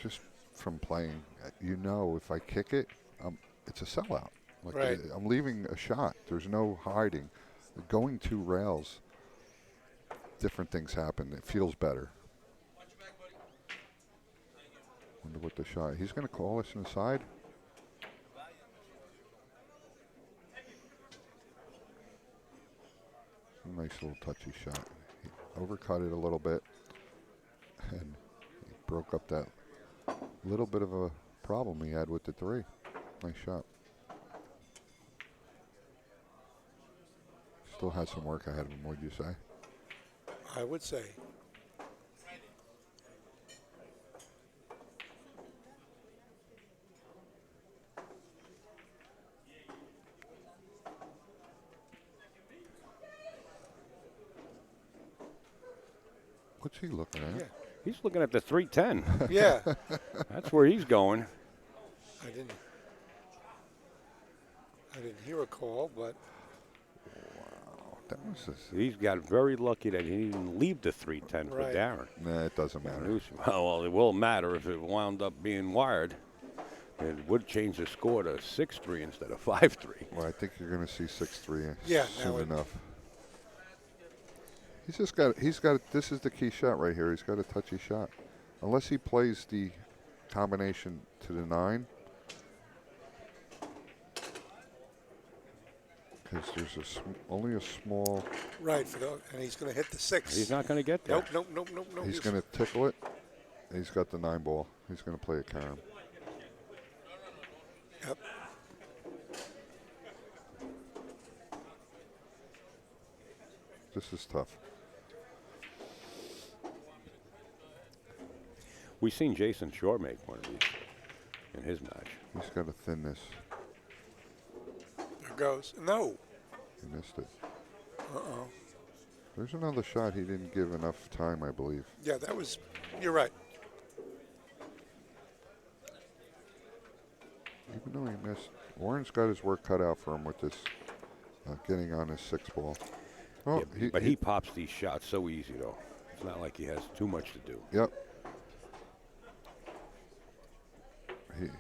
just from playing, you know if I kick it, it's a sellout. Like Right. I'm leaving a shot. There's no hiding. Going 2 rails, different things happen. It feels better. Wonder what the shot. He's going to call us inside. Nice little touchy shot. He overcut it a little bit, and he broke up that little bit of a problem he had with the 3. Nice shot. Still has some work ahead of him, would you say? I would say. What's he looking at? Yeah. He's looking at the 310. Yeah. That's where he's going. I didn't hear a call, but That was this. He's got very lucky that he didn't leave the 310 Right. for Darren. Nah, it doesn't matter. Well, it will matter if it wound up being wired. It would change the score to 6-3 instead of 5-3. Well, I think you're going to see 6-3 Yeah, soon now enough. This is the key shot right here. He's got a touchy shot. Unless he plays the combination to the 9, because there's only a small. Right, and he's going to hit the 6. He's not going to get there. Nope. He's going to tickle it. He's got the 9 ball. He's going to play a carom. Yep. This is tough. We've seen Jason Shore make one of these in his match. He's got to thin this. There goes. No. He missed it. Uh-oh. There's another shot he didn't give enough time, I believe. Yeah, you're right. Even though he missed, Warren's got his work cut out for him with this getting on his 6 ball. Oh, Yeah, but he pops these shots so easy, though. It's not like he has too much to do. Yep.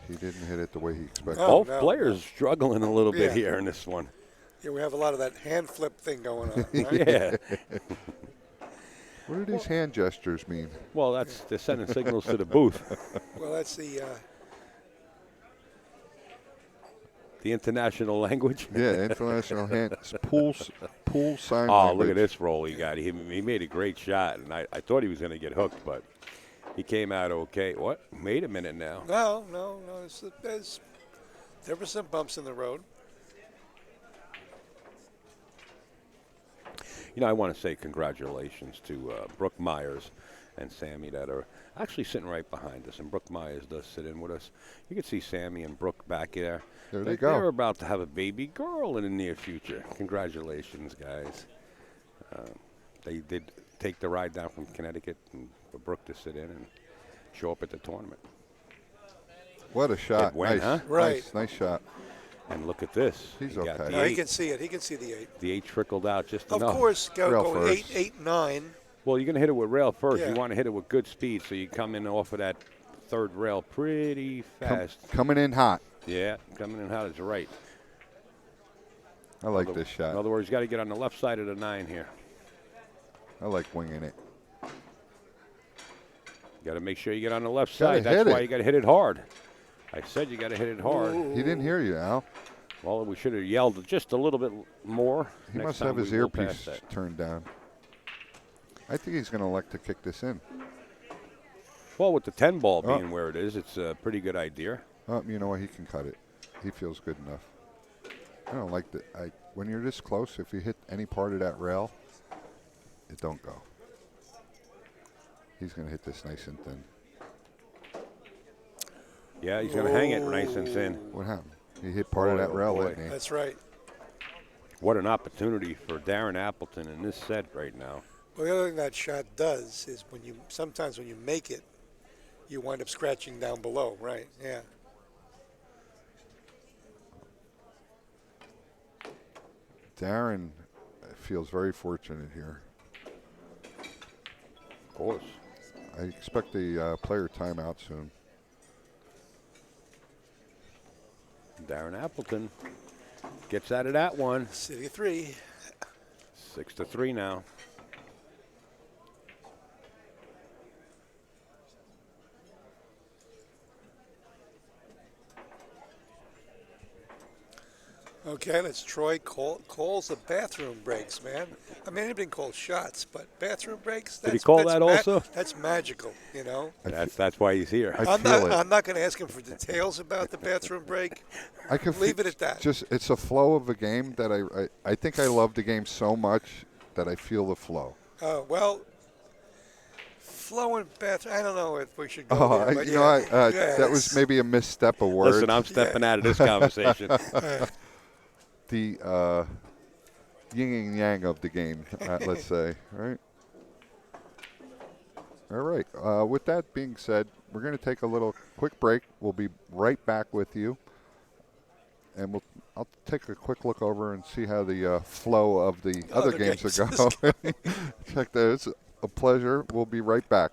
He didn't hit it the way he expected. Oh, Both players struggling a little bit Yeah. here in this one. Yeah, we have a lot of that hand flip thing going on. Right? Yeah. What do these hand gestures mean? Well, they're sending signals to the booth. Well, that's the The international language. Yeah, international hand. It's pool sign Oh, language. look at this roll he got. He made a great shot, and I thought he was going to get hooked, but he came out okay. What? Wait a minute now. no. There were some bumps in the road. You know, I want to say congratulations to Brooke Myers and Sammy that are actually sitting right behind us. And Brooke Myers does sit in with us. You can see Sammy and Brooke back there. There they go. They're about to have a baby girl in the near future. Congratulations, guys. They did take the ride down from Connecticut and for Brooke to sit in and show up at the tournament. What a shot. It went, Nice. huh? Right. Nice shot. And look at this. He's He got okay. the No, he eight. can see it. He can see the 8. The 8 trickled out just Of enough. course, Rail go first. 8, 9. Well, you're going to hit it with rail first. Yeah. You want to hit it with good speed, so you come in off of that third rail pretty fast. Coming in hot. Yeah, coming in hot is right. I like this shot. In other words, you got to get on the left side of the 9 here. I like winging it. You got to make sure you get on the left Gotta side. That's hit why it. you got to hit it hard. I said you got to hit it hard. He didn't hear you, Al. Well, we should have yelled just a little bit more. He next must time have his we will pass earpiece that. turned down. I think he's going to elect to kick this in. Well, with the 10 ball Oh. being where it is, it's a pretty good idea. You know what? He can cut it. He feels good enough. I don't like that. When you're this close, if you hit any part of that rail, it don't go. He's going to hit this nice and thin. Yeah, he's going to hang it nice and thin. What happened? He hit part of that Oh, rail, boy. didn't he? That's right. What an opportunity for Darren Appleton in this set right now. Well, the other thing that shot does is sometimes when you make it, you wind up scratching down below, right? Yeah. Darren feels very fortunate here. Of course. I expect the player timeout soon. Darren Appleton gets out of that one. City of 3. 6-3 now. Okay, let's Troy calls the bathroom breaks, man. I mean, anything called shots, but bathroom breaks. Did he call that also? That's magical, you know. That's why he's here. I feel it. I'm not going to ask him for details about the bathroom break. I can Leave it at that. Just it's a flow of a game that I think I love the game so much that I feel the flow. Well, flowing bathroom. I don't know if we should go there. But That was maybe a misstep of words. Listen, I'm stepping out of this conversation. The yin and yang of the game, let's say, right? All right. With that being said, we're going to take a little quick break. We'll be right back with you, and I'll take a quick look over and see how the flow of the other games are going. Check that. It's a pleasure. We'll be right back.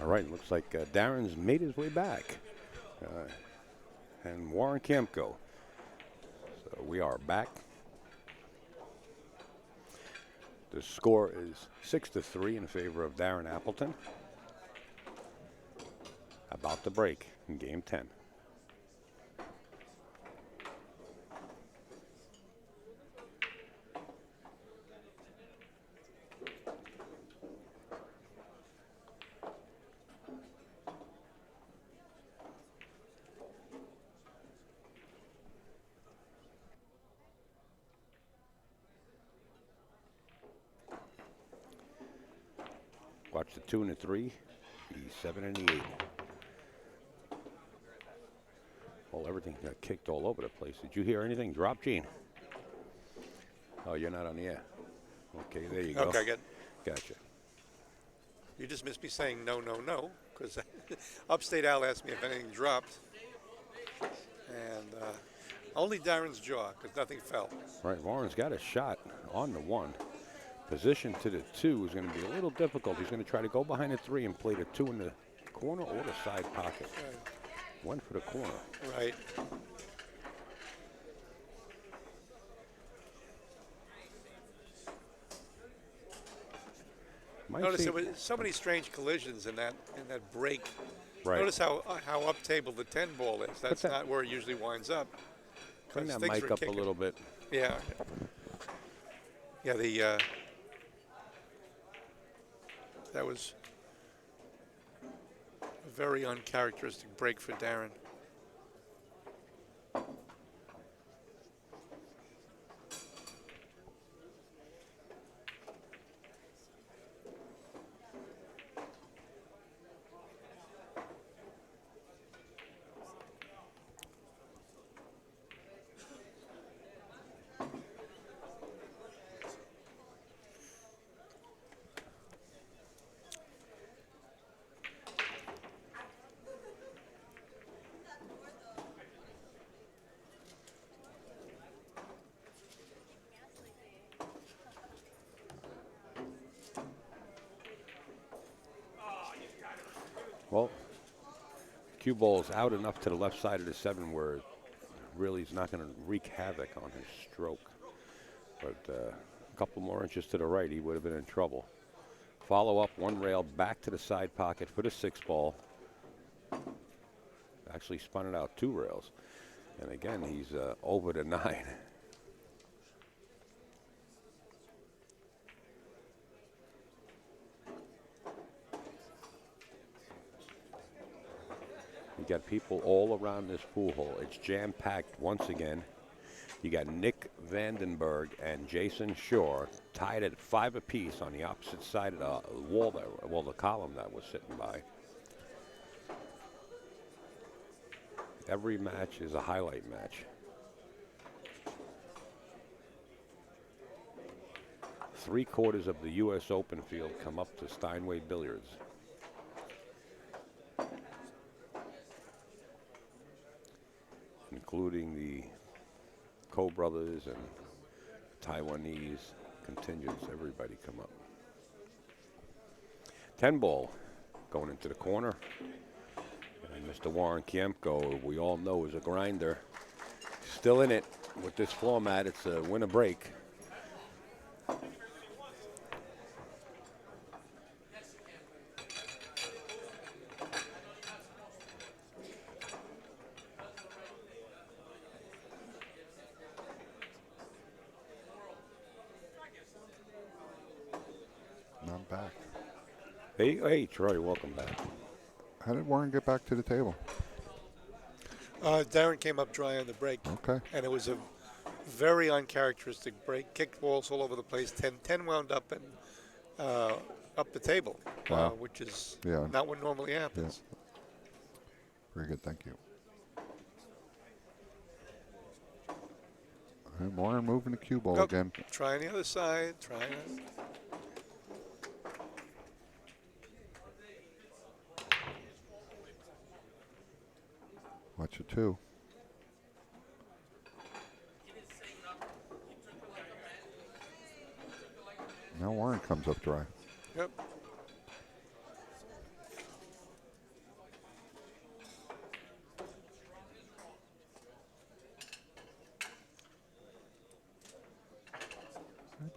right, looks like Darren's made his way back. And Warren Kiamco. So we are back. The score is 6-3 in favor of Darren Appleton. About to break in game 10. Watch the 2 and the 3, the 7 and the 8. Well, everything got kicked all over the place. Did you hear anything drop, Gene? Oh, you're not on the air. Okay, there you go. Okay, good. Gotcha. You just missed me saying no, no, no, because Upstate Al asked me if anything dropped. And only Darren's jaw, because nothing fell. Right, Warren's got a shot on the 1. Position to the 2 is going to be a little difficult. He's going to try to go behind the 3 and play the 2 in the corner or the side pocket. Right. 1 for the corner. Right. Notice there was so many strange collisions in that break. Right. Notice how up table the 10 ball is. That's not where it usually winds up. Bring that Things mic were up kicking. a little bit. Yeah. Yeah, that was a very uncharacteristic break for Darren. Well, cue ball's out enough to the left side of the 7 where it really is not going to wreak havoc on his stroke. But a couple more inches to the right, he would have been in trouble. Follow up, 1 rail back to the side pocket for the 6 ball. Actually spun it out 2 rails. And again, he's over the 9. You got people all around this pool hall. It's jam-packed once again. You got Nick Vandenberg and Jason Shore tied at 5 apiece on the opposite side of the wall, the column that was sitting by. Every match is a highlight match. 3/4 of the U.S. Open field come up to Steinway Billiards. Including the Coe brothers and Taiwanese contingents, everybody come up. 10 ball going into the corner. And Mr. Warren Kiamco, we all know, is a grinder. Still in it with this format. It's a win or break. I'm back. Hey, Troy, welcome back. How did Warren get back to the table? Darren came up dry on the break. Okay. And it was a very uncharacteristic break. Kicked balls all over the place. 10 wound up and up the table, Wow. which is Yeah. not what normally happens. Very good, thank you. And Warren moving the cue ball Go. again. Trying the other side. Trying it. Watch it too. Now Warren comes up dry. Yep.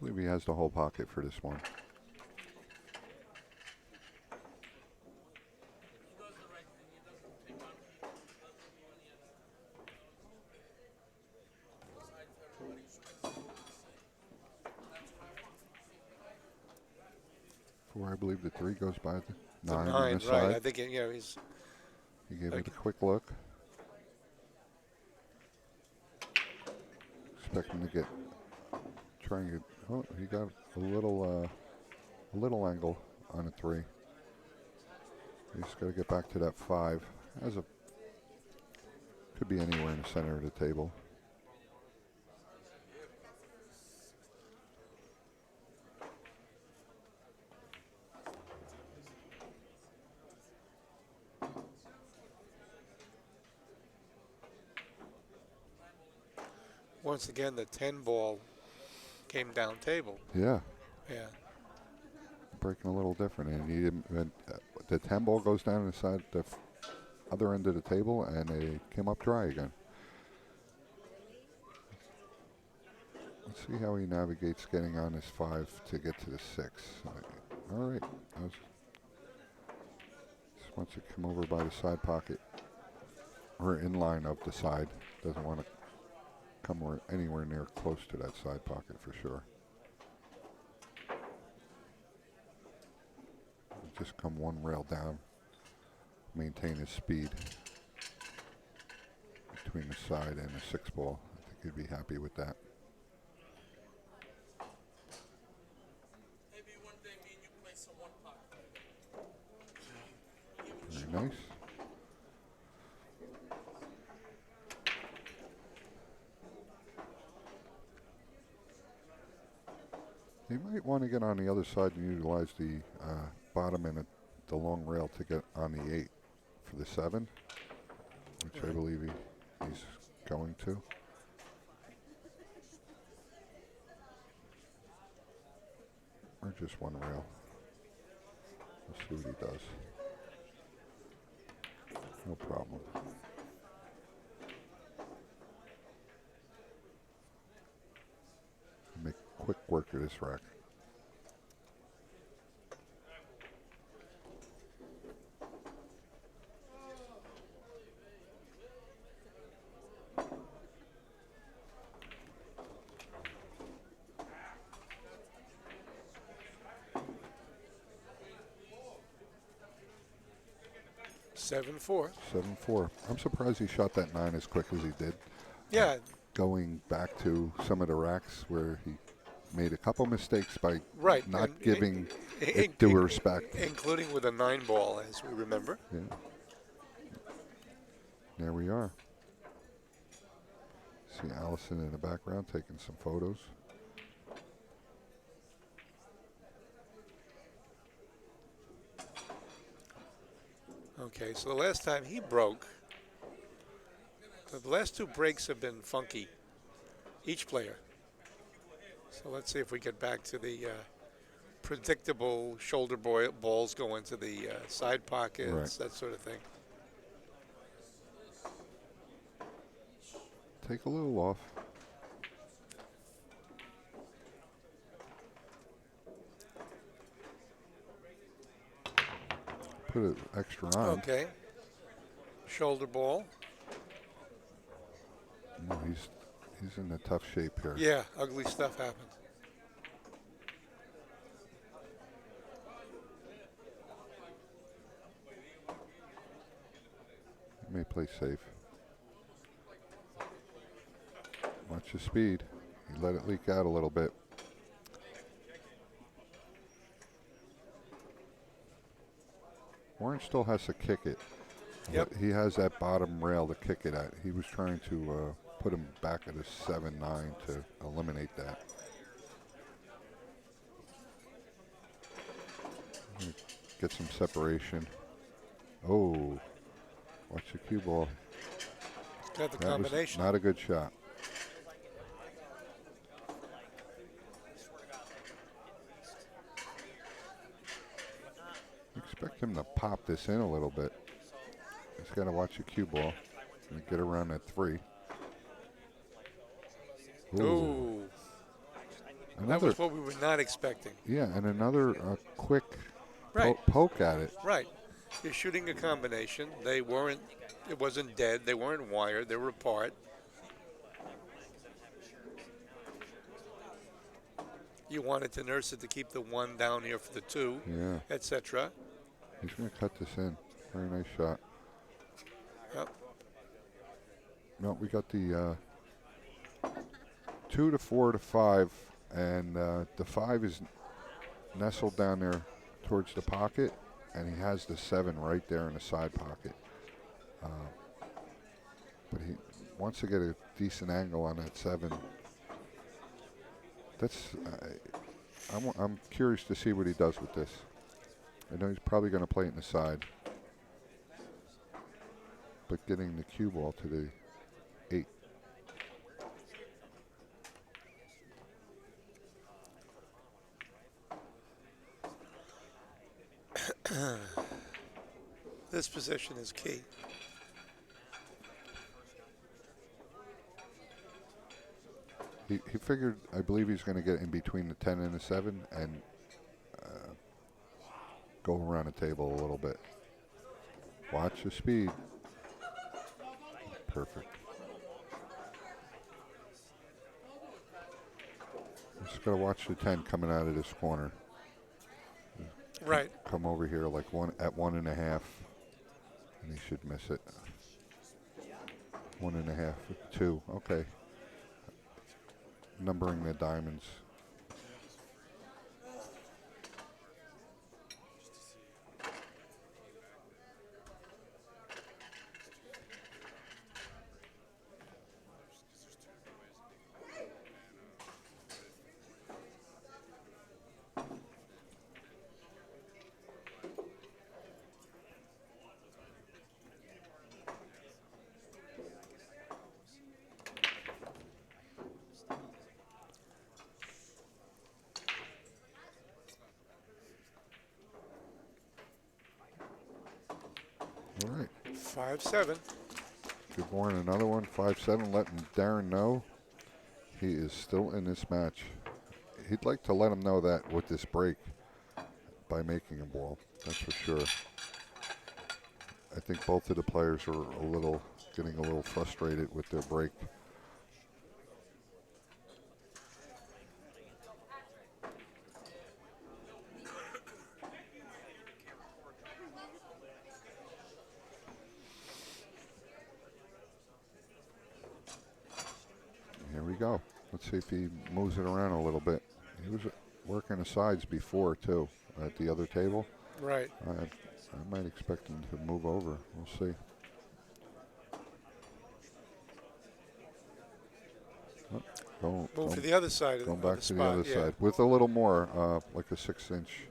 believe he has the whole pocket for this one. I believe the 3 goes by the 9 on Nine, this right? side. I think he's. He gave it Okay. a quick look. Expecting to try and get. Oh, he got a little angle on a 3. He's got to get back to that 5. Could be anywhere in the center of the table. Once again, the 10 ball came down table. Yeah, Yeah. breaking a little different. And he didn't. The 10 ball goes down inside the other end of the table, and they came up dry again. Let's see how he navigates getting on his 5 to get to the 6. All right. Just wants to come over by the side pocket, or in line of the side. Doesn't want to come anywhere near close to that side pocket for sure. Just come one rail down. Maintain his speed between the side and the 6 ball. I think he'd be happy with that. Very nice. You might want to get on the other side and utilize the bottom and the long rail to get on the 8 for the 7, which I believe he's going to. Or just one rail. We'll see what he does. No problem. Make quick work of this rack. Seven four. 7-4. I'm surprised he shot that 9 as quick as he did. Yeah. Going back to some of the racks where he made a couple mistakes by Right. not and giving it due respect. Including with a 9 ball, as we remember. Yeah. There we are. See Allison in the background taking some photos. Okay, so the last time he broke, the last 2 breaks have been funky, each player. So let's see if we get back to the predictable shoulder balls go into the side pockets, Right. that sort of thing. Take a little off. Put it extra on. Okay. Shoulder ball. No, he's in a tough shape here. Yeah, ugly stuff happened. He may play safe. Watch the speed. He let it leak out a little bit. Warren still has to kick it. Yep. But he has that bottom rail to kick it at. He was trying to put him back at a 7-9 to eliminate that. Get some separation. Oh, watch the cue ball. Got the That was combination. not a good shot. Expect him to pop this in a little bit. He's got to watch the cue ball and get around that 3. Ooh. That was what we were not expecting. Yeah, and another quick Right. poke at it. Right. You're shooting a combination. It wasn't dead. They weren't wired. They were apart. You wanted to nurse it to keep the one down here for the two, Yeah. etc. He's going to cut this in. Very nice shot. Yep. No, we got the 2 to 4 to 5, and the 5 is nestled down there towards the pocket, and he has the 7 right there in the side pocket. But he wants to get a decent angle on that 7. That's I'm curious to see what he does with this. I know he's probably going to play it in the side, but getting the cue ball to the 8. This position is key. He figured, I believe he's going to get in between the 10 and the 7 and go around the table a little bit. Watch the speed. Perfect. Just got to watch the 10 coming out of this corner. Right. Come over here like at 1.5, and he should miss it. 1.5, 2. Okay. Numbering the diamonds. All right. 5-7. Good morning. Another one. 5-7. Letting Darren know he is still in this match. He'd like to let him know that with this break by making a ball. That's for sure. I think both of the players are getting a little frustrated with their break. Here we go. Let's see if he moves it around a little bit. He was working the sides before, too, at the other table. Right. I might expect him to move over. We'll see. Move to the other side of going the back to spot. the other side with a little more, like a 6-inch.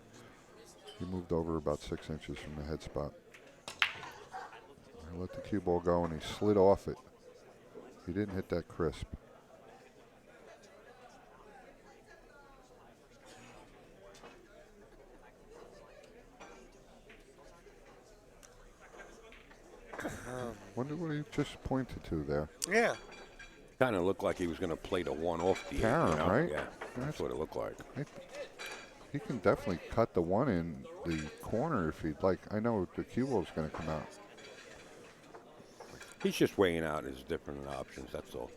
He moved over about 6 inches from the head spot. I let the cue ball go, and he slid off it. He didn't hit that crisp. Wonder what he just pointed to there. Yeah. Kind of looked like he was going to play the 1 off the 8. Karen, You know? right? Yeah, that's what it looked like. He can definitely cut the 1 in the corner if he'd like. I know the cue ball is going to come out. He's just weighing out his different options, that's all.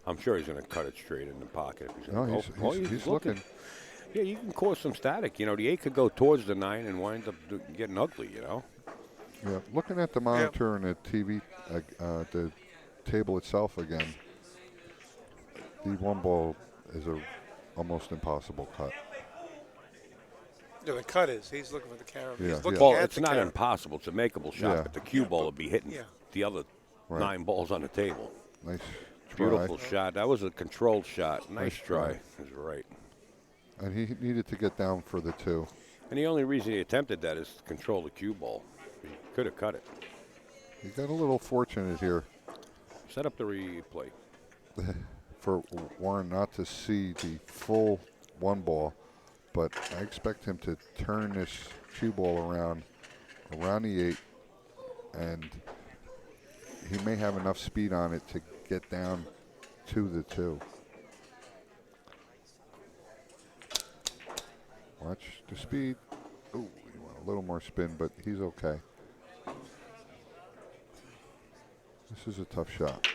I'm sure he's going to cut it straight in the pocket. If he's gonna He's looking. Yeah, you can cause some static. You know, the 8 could go towards the 9 and wind up getting ugly, you know? Yeah, looking at the monitor and the TV, the table itself again, the 1 ball is a almost impossible cut. Yeah, the cut is. He's looking for the camera. Yeah, He's looking Well, at it's the not camera. impossible. It's a makeable shot, Yeah. but the cue ball will be hitting the other Right. 9 balls on the table. Nice try. Beautiful shot. That was a controlled shot. Nice try. try. He's right. And he needed to get down for the 2. And the only reason he attempted that is to control the cue ball. He could have cut it. He got a little fortunate here Set up the replay. for Warren not to see the full 1 ball, but I expect him to turn this cue ball around the 8, and he may have enough speed on it to get down to the 2. Watch the speed. Ooh, he want a little more spin, but he's okay. This is a tough shot.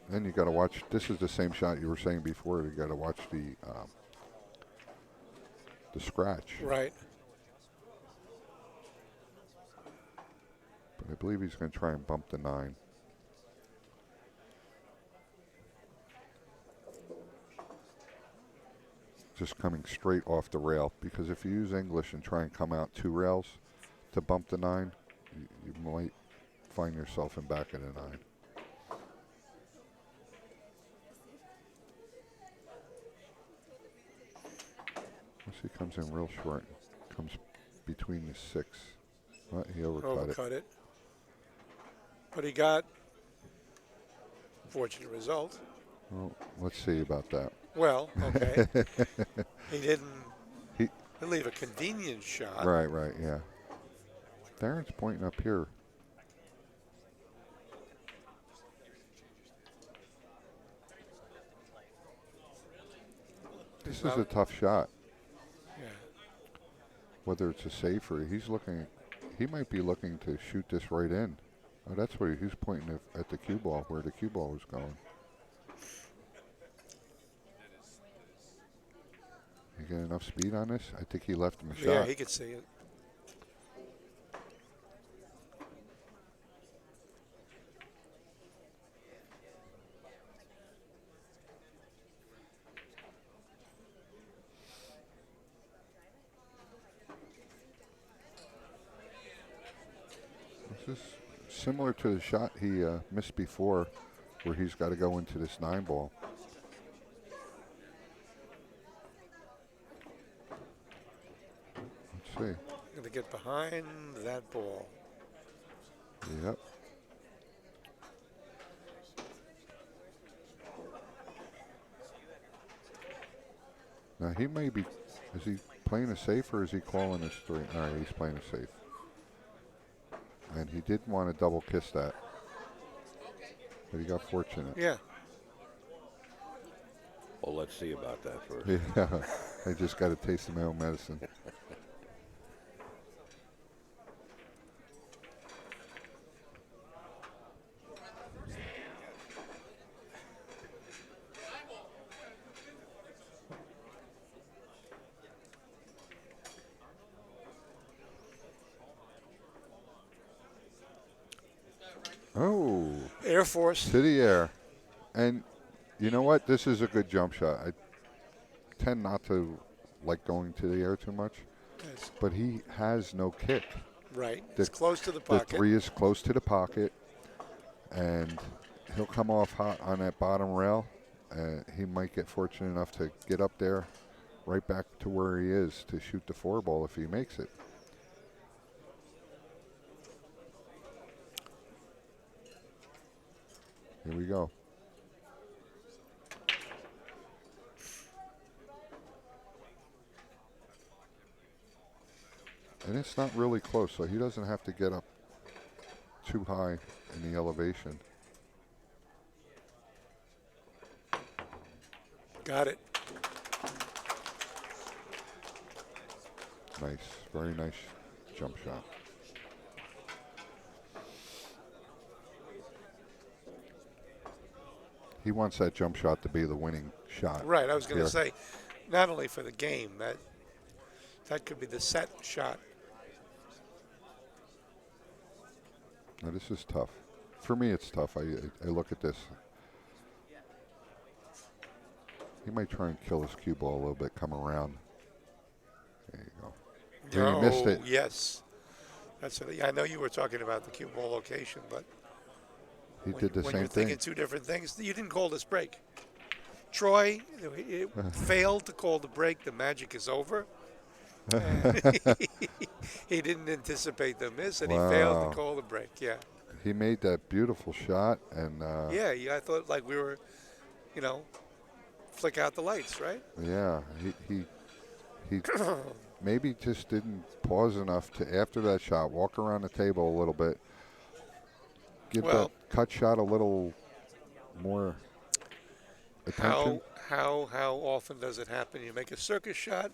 Then you got to watch. This is the same shot you were saying before. You got to watch the scratch. Right. But I believe he's going to try and bump the 9. Just coming straight off the rail, because if you use English and try and come out 2 rails to bump the 9, you might find yourself in back of the 9. Once he comes in real short, comes between the 6. Well, he overcut it. But he got fortunate result. Well, let's see about that. Well, okay. He didn't leave a convenient shot. Right, yeah. Darren's pointing up here. This is a tough shot. Yeah. Whether it's a safe or he might be looking to shoot this right in. Oh, that's where he's pointing at the cue ball, where the cue ball was going. You get enough speed on this? I think he left him a shot. Yeah, he could see it. This is similar to the shot he missed before, where he's got to go into this 9 ball. Let's see. Going to get behind that ball. Yep. Now he may be, is he playing a safe or is he calling his 3? All right, he's playing a safe. And he did want to double kiss that. But he got fortunate. Yeah. Well, let's see about that first. Yeah, I just got a taste of my own medicine. Oh. Air Force. To the air. And you know what? This is a good jump shot. I tend not to like going to the air too much. Yes. But he has no kick. Right. It's close to the pocket. The 3 is close to the pocket. And he'll come off hot on that bottom rail. He might get fortunate enough to get up there right back to where he is to shoot the 4 ball if he makes it. Here we go. And it's not really close, so he doesn't have to get up too high in the elevation. Got it. Nice, very nice jump shot. He wants that jump shot to be the winning shot. Right, I was going to say, not only for the game, that could be the set shot. Now this is tough. For me, it's tough. I look at this. He might try and kill his cue ball a little bit, come around. There you go. Oh, he missed it. Yes. That's what, I know you were talking about the cue ball location, but He did the when same you're thing. thinking 2 different things, you didn't call this break. Troy failed to call the break. The magic is over. He didn't anticipate the miss, and he failed to call the break. Yeah. He made that beautiful shot, and Yeah, I thought like we were, flick out the lights, right? yeah, he maybe just didn't pause enough to, after that shot, walk around the table a little bit, give that cut shot a little more attention. How often does it happen? You make a circus shot,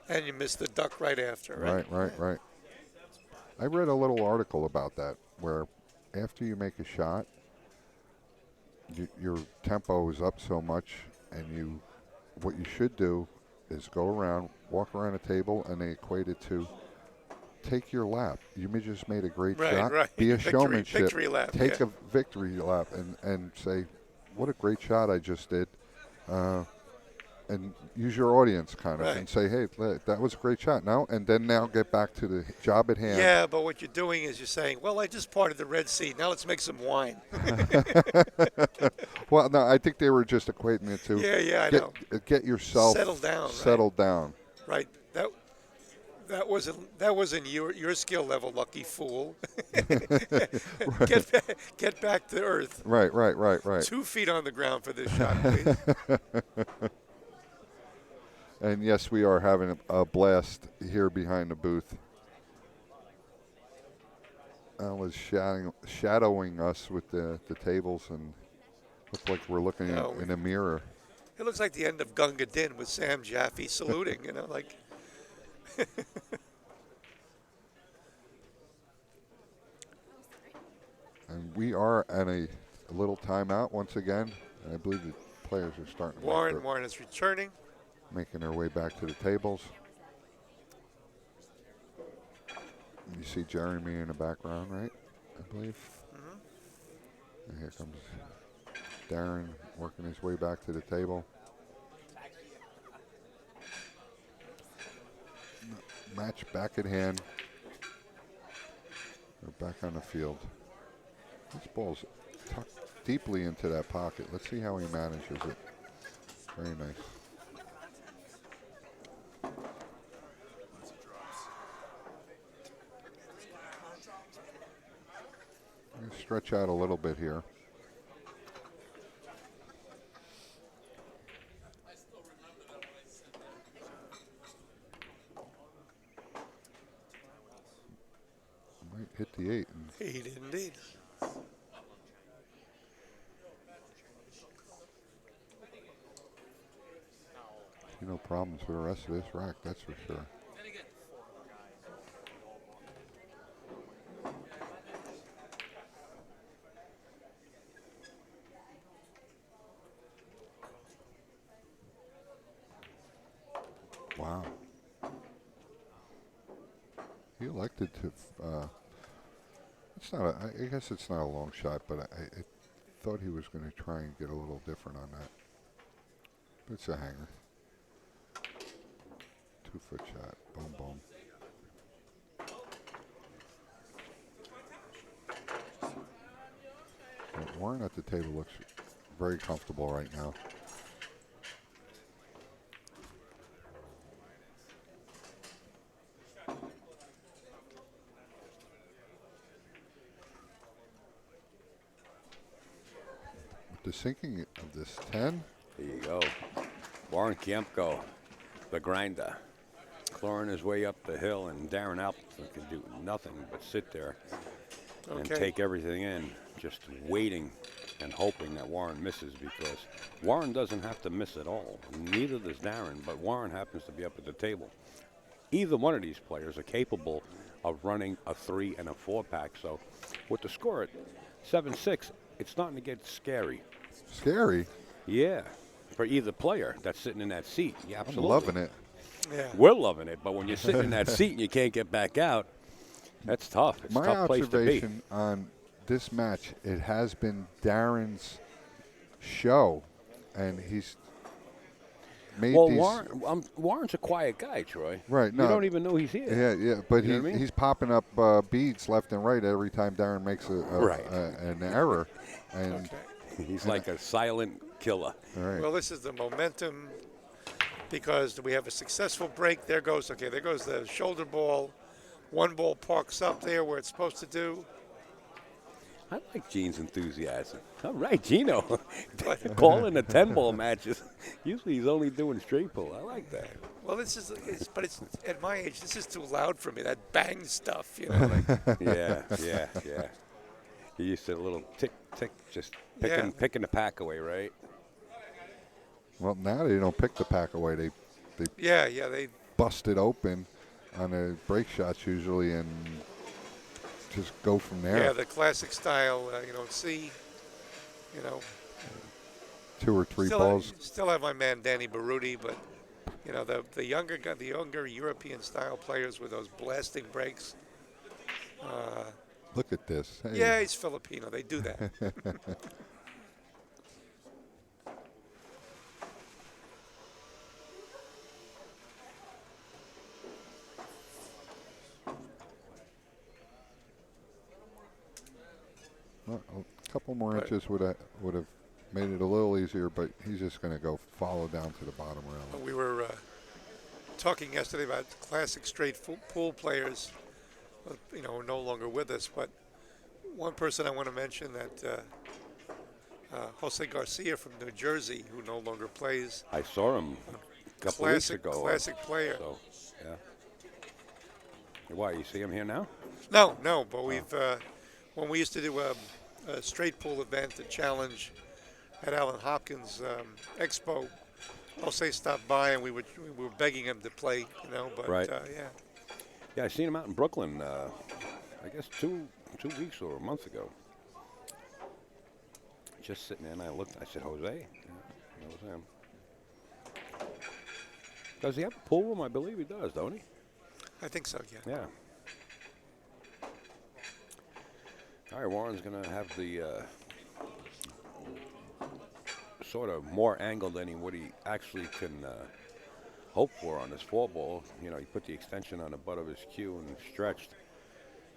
and you miss the duck right after, right? Right. I read a little article about that where after you make a shot, your tempo is up so much, and what you should do is go around, walk around a table, and they equate it to take your lap. You just made a great shot. Right. Be a showmanship. Victory lap. Take a victory lap and say, what a great shot I just did. And use your audience kind of Right. and say, hey, that was a great shot. Now get back to the job at hand. Yeah, but what you're doing is you're saying, well, I just parted the Red Sea. Now let's make some wine. Well, no, I think they were just equating it to I know. get yourself settled down. down. Right. That wasn't your skill level, lucky fool. Get back to earth. Right. 2 feet on the ground for this shot, please. And yes, we are having a blast here behind the booth. Al is shadowing us with the tables and look like we're looking in a mirror. It looks like the end of Gunga Din with Sam Jaffe saluting, like. And we are at a little timeout once again. And I believe the players are starting to Warren is returning. making their way back to the tables. You see Jeremy in the background, right? I believe. Mm-hmm. And here comes Darren working his way back to the table. Match back at hand. They're back on the field. This ball's tucked deeply into that pocket. Let's see how he manages it. Very nice. Stretch out a little bit here. Might hit the 8. He did indeed. No problems with the rest of this rack, that's for sure. Wow. He elected to, it's not I guess it's not a long shot, but I thought he was going to try and get a little different on that. It's a hanger. 2-foot shot. Boom, boom. Warren at the table looks very comfortable right now. With the sinking of this 10. There you go. Warren Kiamco, the grinder, clawing his way up the hill, and Darren Appleton can do nothing but sit there and take everything in, just waiting and hoping that Warren misses, because Warren doesn't have to miss at all. Neither does Darren, but Warren happens to be up at the table. Either one of these players are capable of running a 3 and a 4-pack. So with the score at 7-6, it's starting to get scary. Scary? Yeah, for either player that's sitting in that seat. Yeah, absolutely. I'm loving it. Yeah. We're loving it, but when you're sitting in that seat and you can't get back out, that's tough. It's a My tough place to be. observation on this match, it has been Darren's show, and he's made Well, these. Warren's a quiet guy, Troy. Right. No. You don't even know he's here. Yeah, but You know what I mean? he's popping up beads left and right every time Darren makes an error, and He's like a silent killer. all right. Well, this is the momentum, because we have a successful break. There goes the shoulder ball. One ball parks up there where it's supposed to do. I like Gene's enthusiasm. All right, Gino. Calling the 10-ball matches. Usually he's only doing straight pull. I like that. Well, it's at my age, this is too loud for me. That bang stuff, Like, Yeah. He used to a little tick, just picking the pack away, right? Well, now they don't pick the pack away. They Yeah, yeah, they bust it open on the break shots usually and just go from there. yeah the classic style. You don't see. You know, 2 or 3 still balls. still have my man Danny Baruti, but you know the younger European style players with those blasting breaks. Look at this. Hey. Yeah, he's Filipino. They do that. Well, a couple more Right. inches would have made it a little easier, but he's just going to go follow down to the bottom rail. We were talking yesterday about classic straight pool players. You know, are no longer with us, but one person I want to mention that Jose Garcia from New Jersey, who no longer plays. I saw him a couple weeks Classic, ago. classic player. So, yeah. Why, you see him here now? No, but we've when we used to do a straight pool event, a challenge at Allen Hopkins Expo. Jose stopped by and we were begging him to play, you know. But Right. yeah, Yeah, I seen him out in Brooklyn, I guess two weeks or a month ago. Just sitting there, and I looked, I said, Jose? Yeah, that was him. Does he have a pool room? I believe he does, don't he? I think so. Yeah. Yeah. All right, Warren's going to have the sort of more angle than what he actually can hope for on this 4-ball. You know, he put the extension on the butt of his cue and stretched,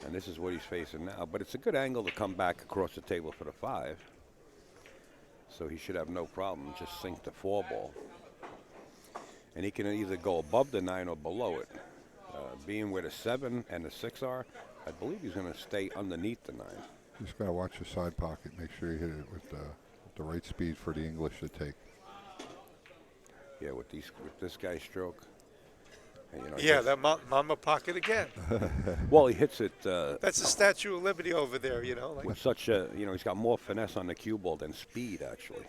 and this is what he's facing now. But it's a good angle to come back across the table for the 5. So he should have no problem. Just sink the 4-ball. And he can either go above the 9 or below it. Being where the 7 and the 6 are, I believe he's going to stay underneath the 9. Just got to watch the side pocket. Make sure you hit it with the right speed for the English to take. Yeah, with this guy's stroke. And, you know, Yeah, that mama pocket again. well, he hits it That's the Statue of Liberty over there, you know. Like, with such a, you know, he's got more finesse on the cue ball than speed, actually.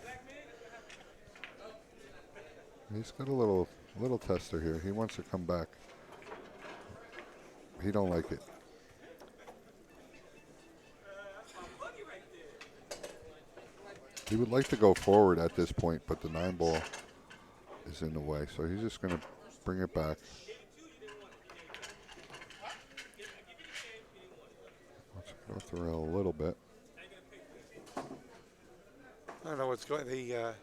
He's got a little tester here. He wants to come back. He don't like it. He would like to go forward at this point, but the 9 ball is in the way. So he's just going to bring it back. Let's go off the rail a little bit. I don't know what's going. The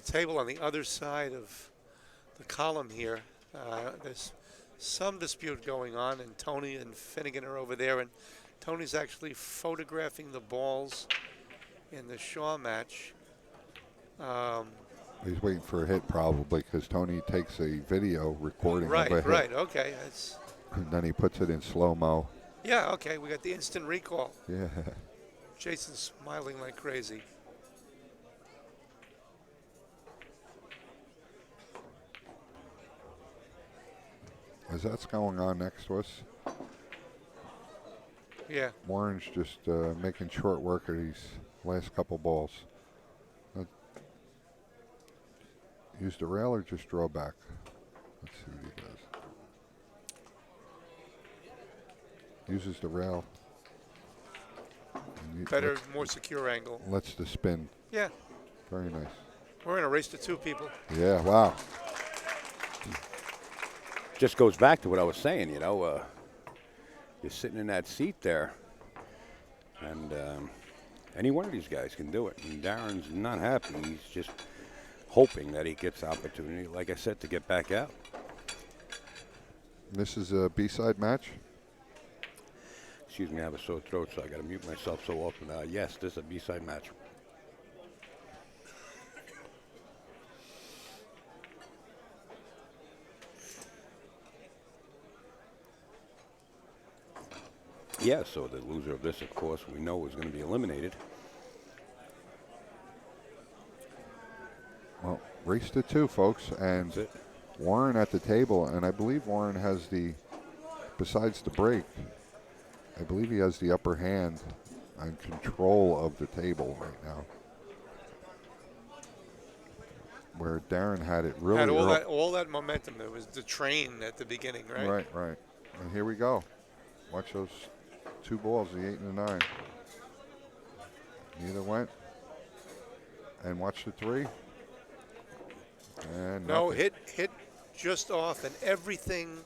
table on the other side of the column here. There's some dispute going on, and Tony and Finnegan are over there, and Tony's actually photographing the balls in the Shaw match. He's waiting for a hit probably because Tony takes a video recording of a hit. Right. Okay. That's, And then he puts it in slow-mo. yeah. Okay. We got the instant recall. Yeah. Jason's smiling like crazy. As that's going on next to us, Yeah. Warren's just making short work of these last couple balls. Use the rail or just draw back? Let's see what he does. Uses the rail. And Better, more secure angle. lets the spin. Yeah. Very nice. We're in a race to 2 people. Yeah, wow. Just goes back to what I was saying, you know. You're sitting in that seat there, and any one of these guys can do it. And Darren's not happy. He's just hoping that he gets opportunity, like I said, to get back out. This is a B-side match. Excuse me, I have a sore throat, so I got to mute myself so often. Yes, this is a B-side match. Yeah, so the loser of this, of course, we know is going to be eliminated. Well, race to 2, folks, and That's it. Warren at the table, and I believe Warren has besides the break, I believe he has the upper hand and control of the table right now. where Darren had it really Had early. all that momentum. It was the train at the beginning, right? Right. And here we go. Watch those two balls, the 8 and the 9. Neither went. And watch the 3. And No, nothing. hit just off, and everything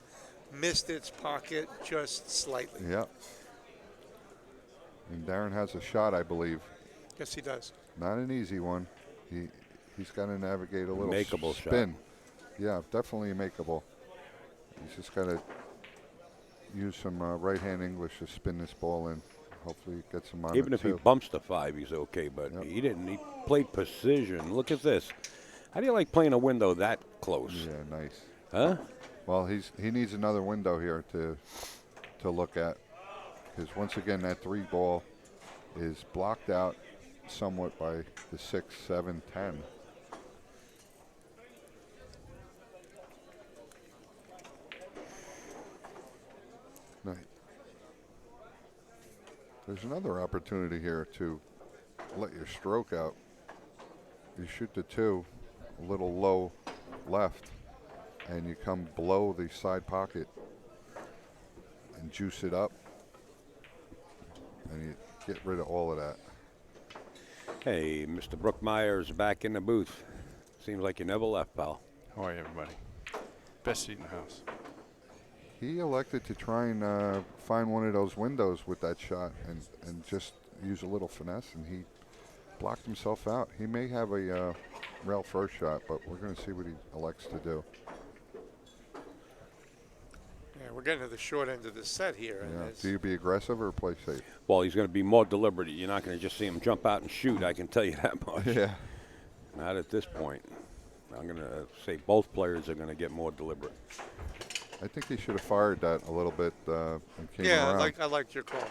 missed its pocket just slightly. Yep. And Darren has a shot, I believe. Yes, he does. Not an easy one. He's got to navigate a little Makeable spin. shot. Yeah, definitely makeable. He's just got to use some right-hand English to spin this ball in. Hopefully, he gets him on Even it if he too. bumps the 5, he's okay. But Yep. he didn't. He played precision. Look at this. How do you like playing a window that close? Yeah, nice. Huh? Well, he needs another window here to look at, because once again that 3 ball is blocked out somewhat by the 6, 7, 10. Nice. There's another opportunity here to let your stroke out. You shoot the 2 a little low left, and you come below the side pocket and juice it up, and you get rid of all of that. Hey, Mr. Brookmeyer is back in the booth. Seems like you never left, pal. How are you, everybody? Best seat in the house. He elected to try and find one of those windows with that shot and just use a little finesse, and he blocked himself out. He may have a rail first shot, but we're going to see what he elects to do. Yeah, we're getting to the short end of the set here. And Yeah. it's- Do you be aggressive or play safe? Well, he's going to be more deliberate. You're not going to just see him jump out and shoot. I can tell you that much. Yeah. Not at this point. I'm going to say both players are going to get more deliberate. I think he should have fired that a little bit and came yeah, around. I liked your call.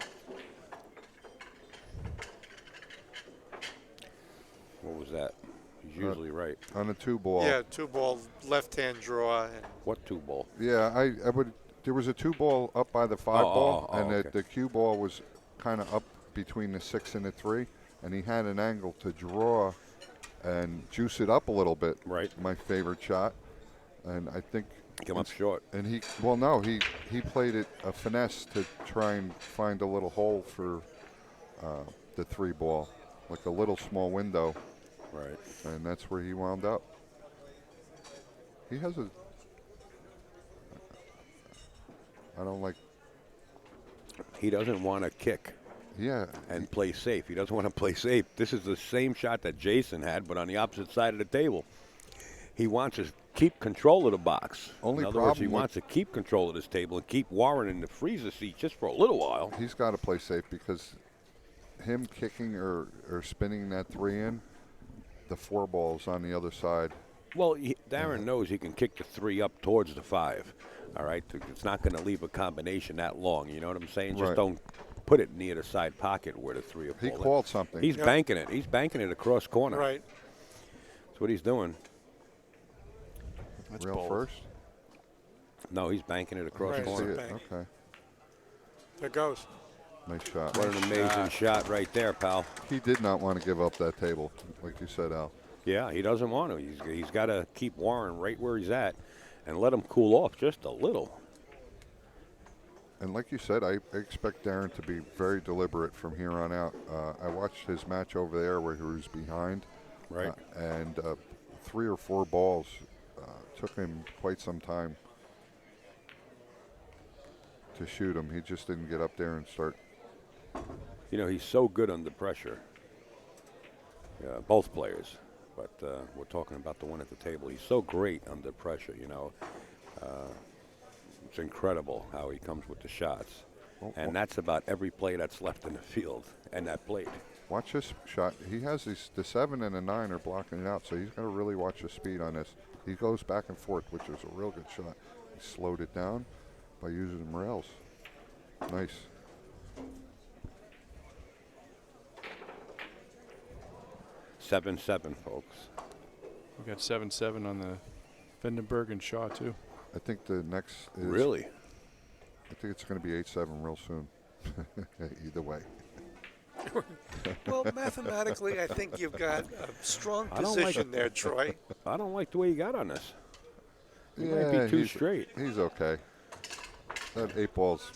What was that? He's usually right. On a 2 ball. Yeah, 2 ball left-hand draw. And What 2 ball? Yeah, I would. There was a 2 ball up by the 5 ball, and okay. the cue ball was kind of up between the 6 and the 3, and he had an angle to draw and juice it up a little bit. Right. My favorite shot, and I think. Come up short. And he played it a finesse to try and find a little hole for the 3 ball, like a little small window. Right. And that's where he wound up. He has a. I don't like. He doesn't want to kick Yeah. and play safe. He doesn't want to play safe. This is the same shot that Jason had, but on the opposite side of the table. He wants to keep control of the box. Only in other words, he problem with- wants to keep control of this table and keep Warren in the freezer seat just for a little while. He's got to play safe, because him kicking or spinning that 3 in, the 4 ball's on the other side. Well, Darren knows he can kick the 3 up towards the 5. All right, it's not going to leave a combination that long. You know what I'm saying? Just Right. don't put it near the side pocket where the 3 are He falling. called something. He's Yeah. banking it. He's banking it across corner. right. That's what he's doing. That's Real bold. first. No, he's banking it across Right. See corner. it. Bank. Okay. There goes. Nice shot. What an amazing shot right there, pal. He did not want to give up that table, like you said, Al. Yeah, he doesn't want to. He's got to keep Warren right where he's at and let him cool off just a little. And like you said, I expect Darren to be very deliberate from here on out. I watched his match over there where he was behind. Right. And 3 or 4 balls took him quite some time to shoot him. He just didn't get up there and start. You know, he's so good under pressure. Both players. But we're talking about the one at the table. He's so great under pressure, you know. It's incredible how he comes with the shots. And that's about every play that's left in the field and that plate. Watch this shot. He has the 7 and the 9 are blocking it out, so he's got to really watch the speed on this. He goes back and forth, which is a real good shot. He slowed it down by using the rails. Nice. Seven, folks. We got 7-7 on the Vandenberg and Shaw, too. I think the next is. Really? I think it's going to be 8-7 real soon. Either way. Well, mathematically, I think you've got a strong I don't like position there, Troy. I don't like the way you got on this. It might Yeah, be too he's straight. He's okay. That 8-ball's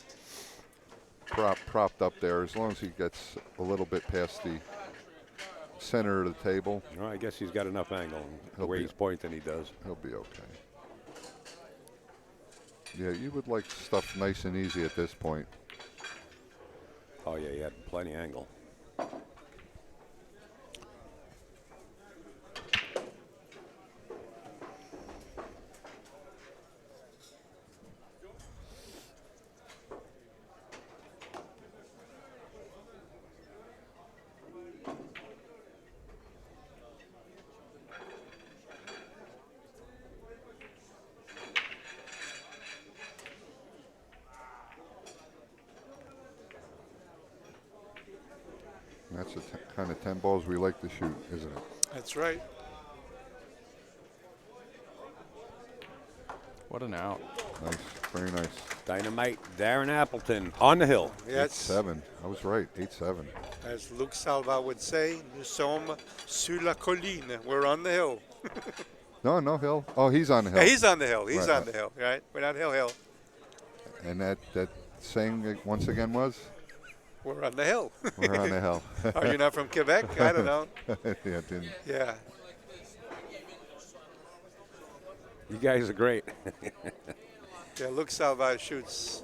propped up there. As long as he gets a little bit past the center of the table, Well, I guess he's got enough angle. The He'll way be- he's pointing, he does. he'll be okay. Yeah, you would like stuff nice and easy at this point. Oh, yeah, he had plenty of angle. And that's the kind of 10 balls we like to shoot, isn't it? That's right. What an out. Nice, very nice. Dynamite, Darren Appleton on the hill. Yes. 8-7. I was right. 8-7. As Luc Salva would say, nous sommes sur la colline. We're on the hill. No, no hill. Oh, he's on the hill. Yeah, he's on the hill. He's Right, on right. the hill, right? We're not hill. And that saying once again was, We're on the hill. we're on the hill. Are you not from Quebec? I don't know. Yeah, didn't. Yeah. You guys are great. Yeah, Luc Salva shoots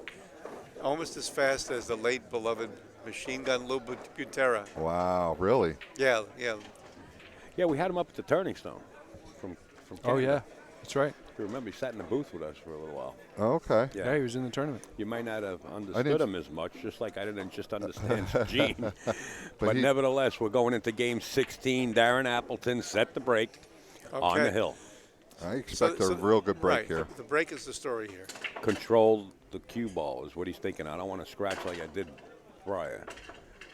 almost as fast as the late beloved machine gun Lou Butera. Wow, really? Yeah. Yeah, we had him up at the Turning Stone from Oh, Canada. yeah. That's right. If you remember, he sat in the booth with us for a little while. Oh, okay. Yeah. Yeah, he was in the tournament. You might not have didn't- understood him as much, just like I didn't just understand Gene. But he- nevertheless, we're going into game 16. Darren Appleton set the break on Okay. the hill. I expect a real good break right, here. The break is the story here. Control the cue ball is what he's thinking. I don't want to scratch like I did prior.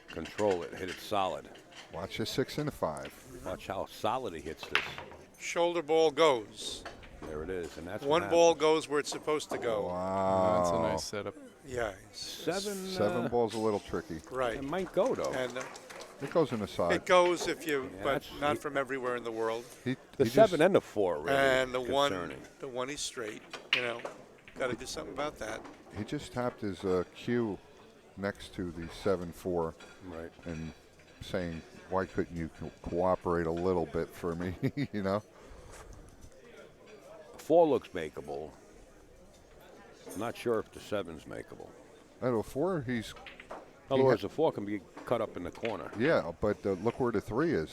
Control it, hit it solid. Watch a 6 and a 5. Watch how solid he hits this. Shoulder ball goes. There it is, and that's One what ball happens. goes where it's supposed to go. Wow. That's a nice setup. Yeah. 7 ball's a little tricky. Right. It might go though. And It goes in the side. it goes if you, Yeah, but that's- not from everywhere in the world. He the just- 7 and the 4 are really And the concerning. one is straight. You know, got to do something about that. He just tapped his cue next to the 7-4 Right. and saying, why couldn't you cooperate a little bit for me, you know? 4 looks makeable. Not sure if the 7's makeable. At a 4, he's, In other words, the 4 can be cut up in the corner. yeah, but look where the 3 is.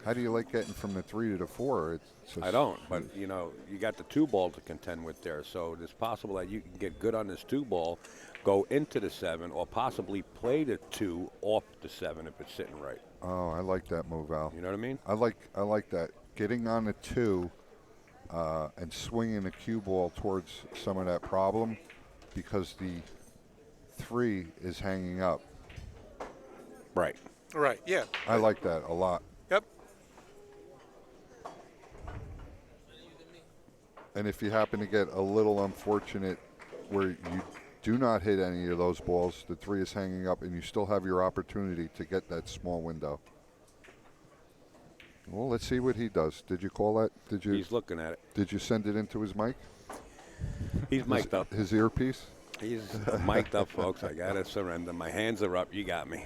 How do you like getting from the 3 to the 4? It's I don't, but you know, you got the 2 ball to contend with there, so it's possible that you can get good on this 2 ball, go into the 7, or possibly play the 2 off the 7 if it's sitting right. Oh, I like that move, Al. You know what I mean? I like that. Getting on the 2 and swinging the cue ball towards some of that problem because the 3 is hanging up. Right. Right. Yeah. I like that a lot. Yep. And if you happen to get a little unfortunate where you do not hit any of those balls, the 3 is hanging up, and you still have your opportunity to get that small window. Well, let's see what he does. Did you call that? Did you? He's looking at it. Did you send it into his mic? He's mic'd up. His earpiece? He's mic'd up, folks. I got to surrender. My hands are up. You got me.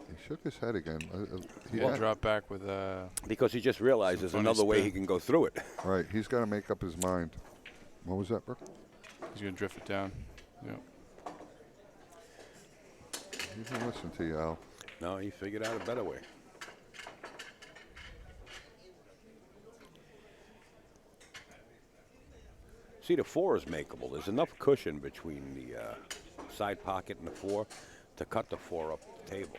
He shook his head again. He Yeah, had- drop back with Because he just realized there's Funny another way spin. he can go through it. Right, he's got to make up his mind. What was that, Brooke? he's gonna drift it down. Yeah. He didn't listen to you, Al. No, he figured out a better way. See, the 4 is makeable. There's enough cushion between the side pocket and the 4 to cut the 4 up the table.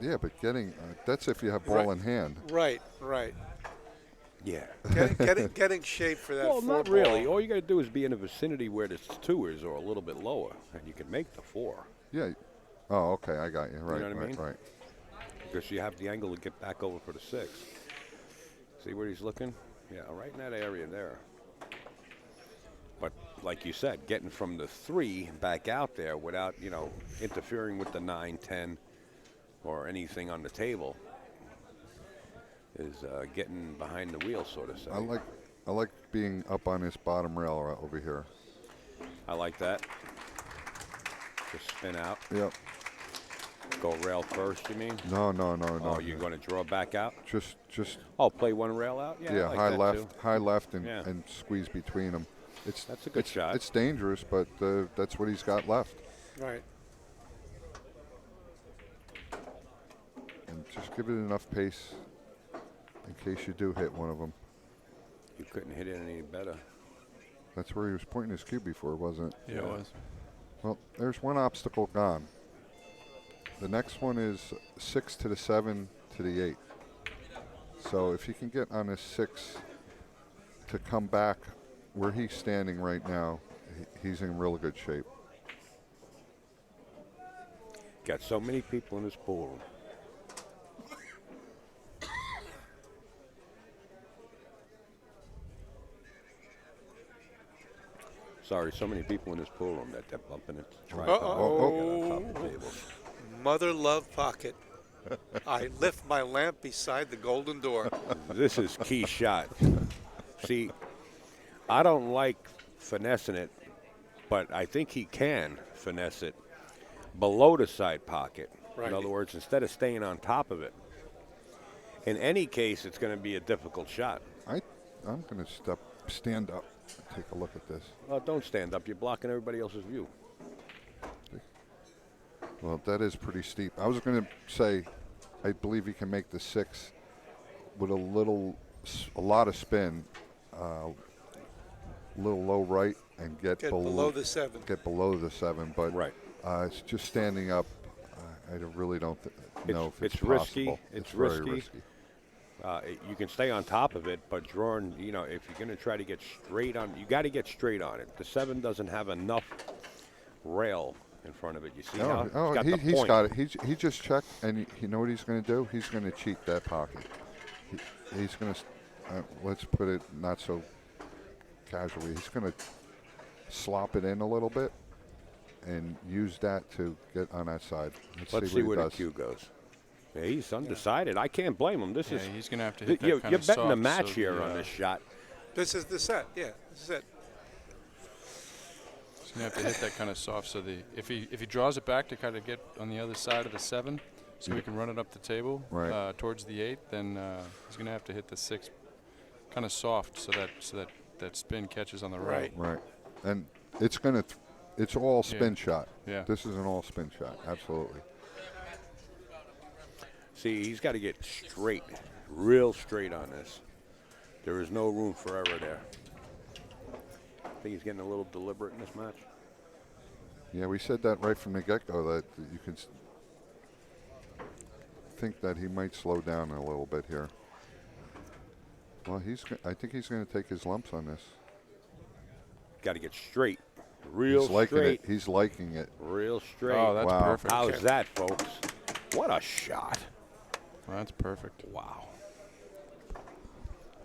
Yeah, but getting that's if you have ball Right. in hand. Right. Right. Yeah. Getting shape for that. Well, 4 not really. ball. All you got to do is be in the vicinity where this 2 is or a little bit lower, and you can make the 4. Yeah. Oh, okay, I got you. Right, know what I right, mean? right. Because you have the angle to get back over for the 6. See where he's looking? Yeah, right in that area there. But like you said, getting from the 3 back out there without, interfering with the 9, 10, or anything on the table is getting behind the wheel, so to say. I like being up on this bottom rail right over here. I like that. Just spin out. Yep. Go rail first, you mean? No. Oh, you're going to draw back out? Just Oh, play one rail out? Yeah, I like that too. high left, Yeah. and squeeze between them. That's a good shot. It's dangerous, but that's what he's got left. Right. And just give it enough pace in case you do hit one of them. You couldn't hit it any better. That's where he was pointing his cue before, wasn't it? Yeah, it was. Well, there's one obstacle gone. The next one is 6 to the 7 to the 8. So if you can get on this 6 to come back where he's standing right now, he's in real good shape. Got so many people in this pool room. Sorry, so many people in this pool room that they're bumping it, trying to get on top of the table. Mother love pocket. I lift my lamp beside the golden door. This is key shot. See, I don't like finessing it, but I think he can finesse it below the side pocket. Right. In other words, instead of staying on top of it. In any case, it's going to be a difficult shot. I'm going to stand up, and take a look at this. Oh, don't stand up. You're blocking everybody else's view. Well, that is pretty steep. I was going to say, I believe he can make the 6 with a lot of spin, little low right, and get below the 7. Get below the 7, but Right. It's just standing up. I really don't know if it's risky. possible. It's very risky. risky. You can stay on top of it, but drawing, if you're going to try to get straight on, you got to get straight on it. The 7 doesn't have enough rail in front of it. You see how He's got it. He just checked, and you know what he's going to do? He's going to cheat that pocket. He's going to, let's put it not so casually, he's going to slop it in a little bit and use that to get on that side. Let's see where the cue goes. Yeah, he's undecided. I can't blame him. This is He's going to have to hit that you're kind of betting the soft, match so here on this shot. This is the set. Yeah, this is it. He's going to have to hit that kind of soft, so if he draws it back to kind of get on the other side of the 7, so he can run it up the table towards the 8, then he's going to have to hit the 6 kind of soft, so that spin catches on the right. Right, and it's going to. It's all spin shot. Yeah. This is an all spin shot. Absolutely. See, he's got to get straight, real straight on this. There is no room for error there. I think he's getting a little deliberate in this match. Yeah, we said that right from the get-go that you could think that he might slow down a little bit here. Well, I think he's going to take his lumps on this. Got to get straight, real He's liking straight. it. He's liking it. Real straight. Oh, that's perfect. How's that, folks? What a shot. Well, that's perfect. Wow.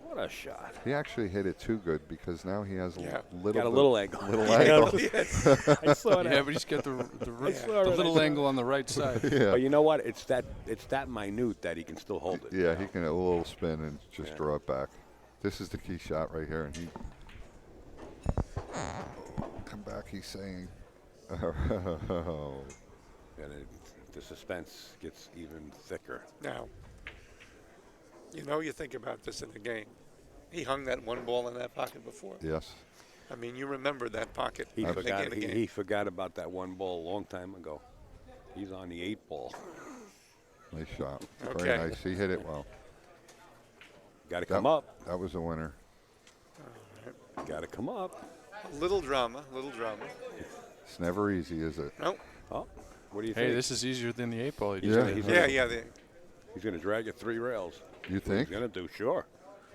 What a shot. He actually hit it too good because now he has Yeah. Got a little angle. Little angle. I saw that. Yeah, but he's got the little angle on the right side. Yeah. But you know what? It's that minute that he can still hold it. Yeah, he can a little spin and just draw it back. This is the key shot right here, and he come back. He's saying, And the suspense gets even thicker. Now, you think about this in the game. He hung that one ball in that pocket before. "Yes, I mean, you remember that pocket. He at the beginning of the game. he forgot about that one ball a long time ago. He's on the 8 ball. nice shot, Okay. very nice. He hit it well. Got to come up. That was a winner. Got to come up. Little drama. It's never easy, is it? Nope. Oh, what do you think? Hey, this is easier than the 8 ball. He Yeah. just did. Yeah. He's going to drag it 3 rails. You think? He's going to do, sure.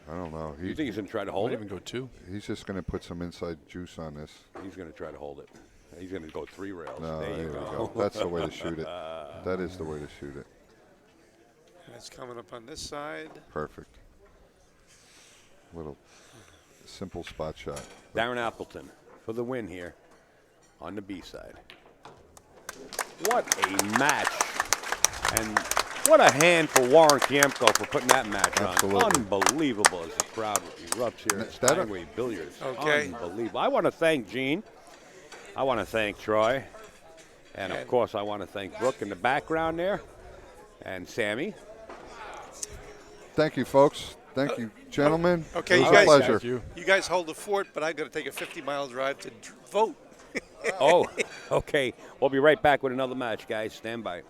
I don't know. You think he's going to try to Might hold it? even go 2. He's just going to put some inside juice on this. He's going to try to hold it. He's going to go 3 rails. No, there you we go. That's the way to shoot it. That is the way to shoot it. And it's coming up on this side. Perfect. Little simple spot shot. Darren Appleton for the win here on the B side. What a match. And what a hand for Warren Kiamco for putting that match Absolutely. on. Unbelievable as the crowd erupts here at Steinway Billiards. Okay. Unbelievable. I want to thank Gene. I want to thank Troy. And, of course, I want to thank Brooke in the background there. And Sammy. Thank you, folks. Thank you, gentlemen. Okay, it was you guys, a pleasure. Thank you. You guys hold the fort, but I've got to take a 50-mile drive to vote. Oh, okay. We'll be right back with another match, guys. Stand by.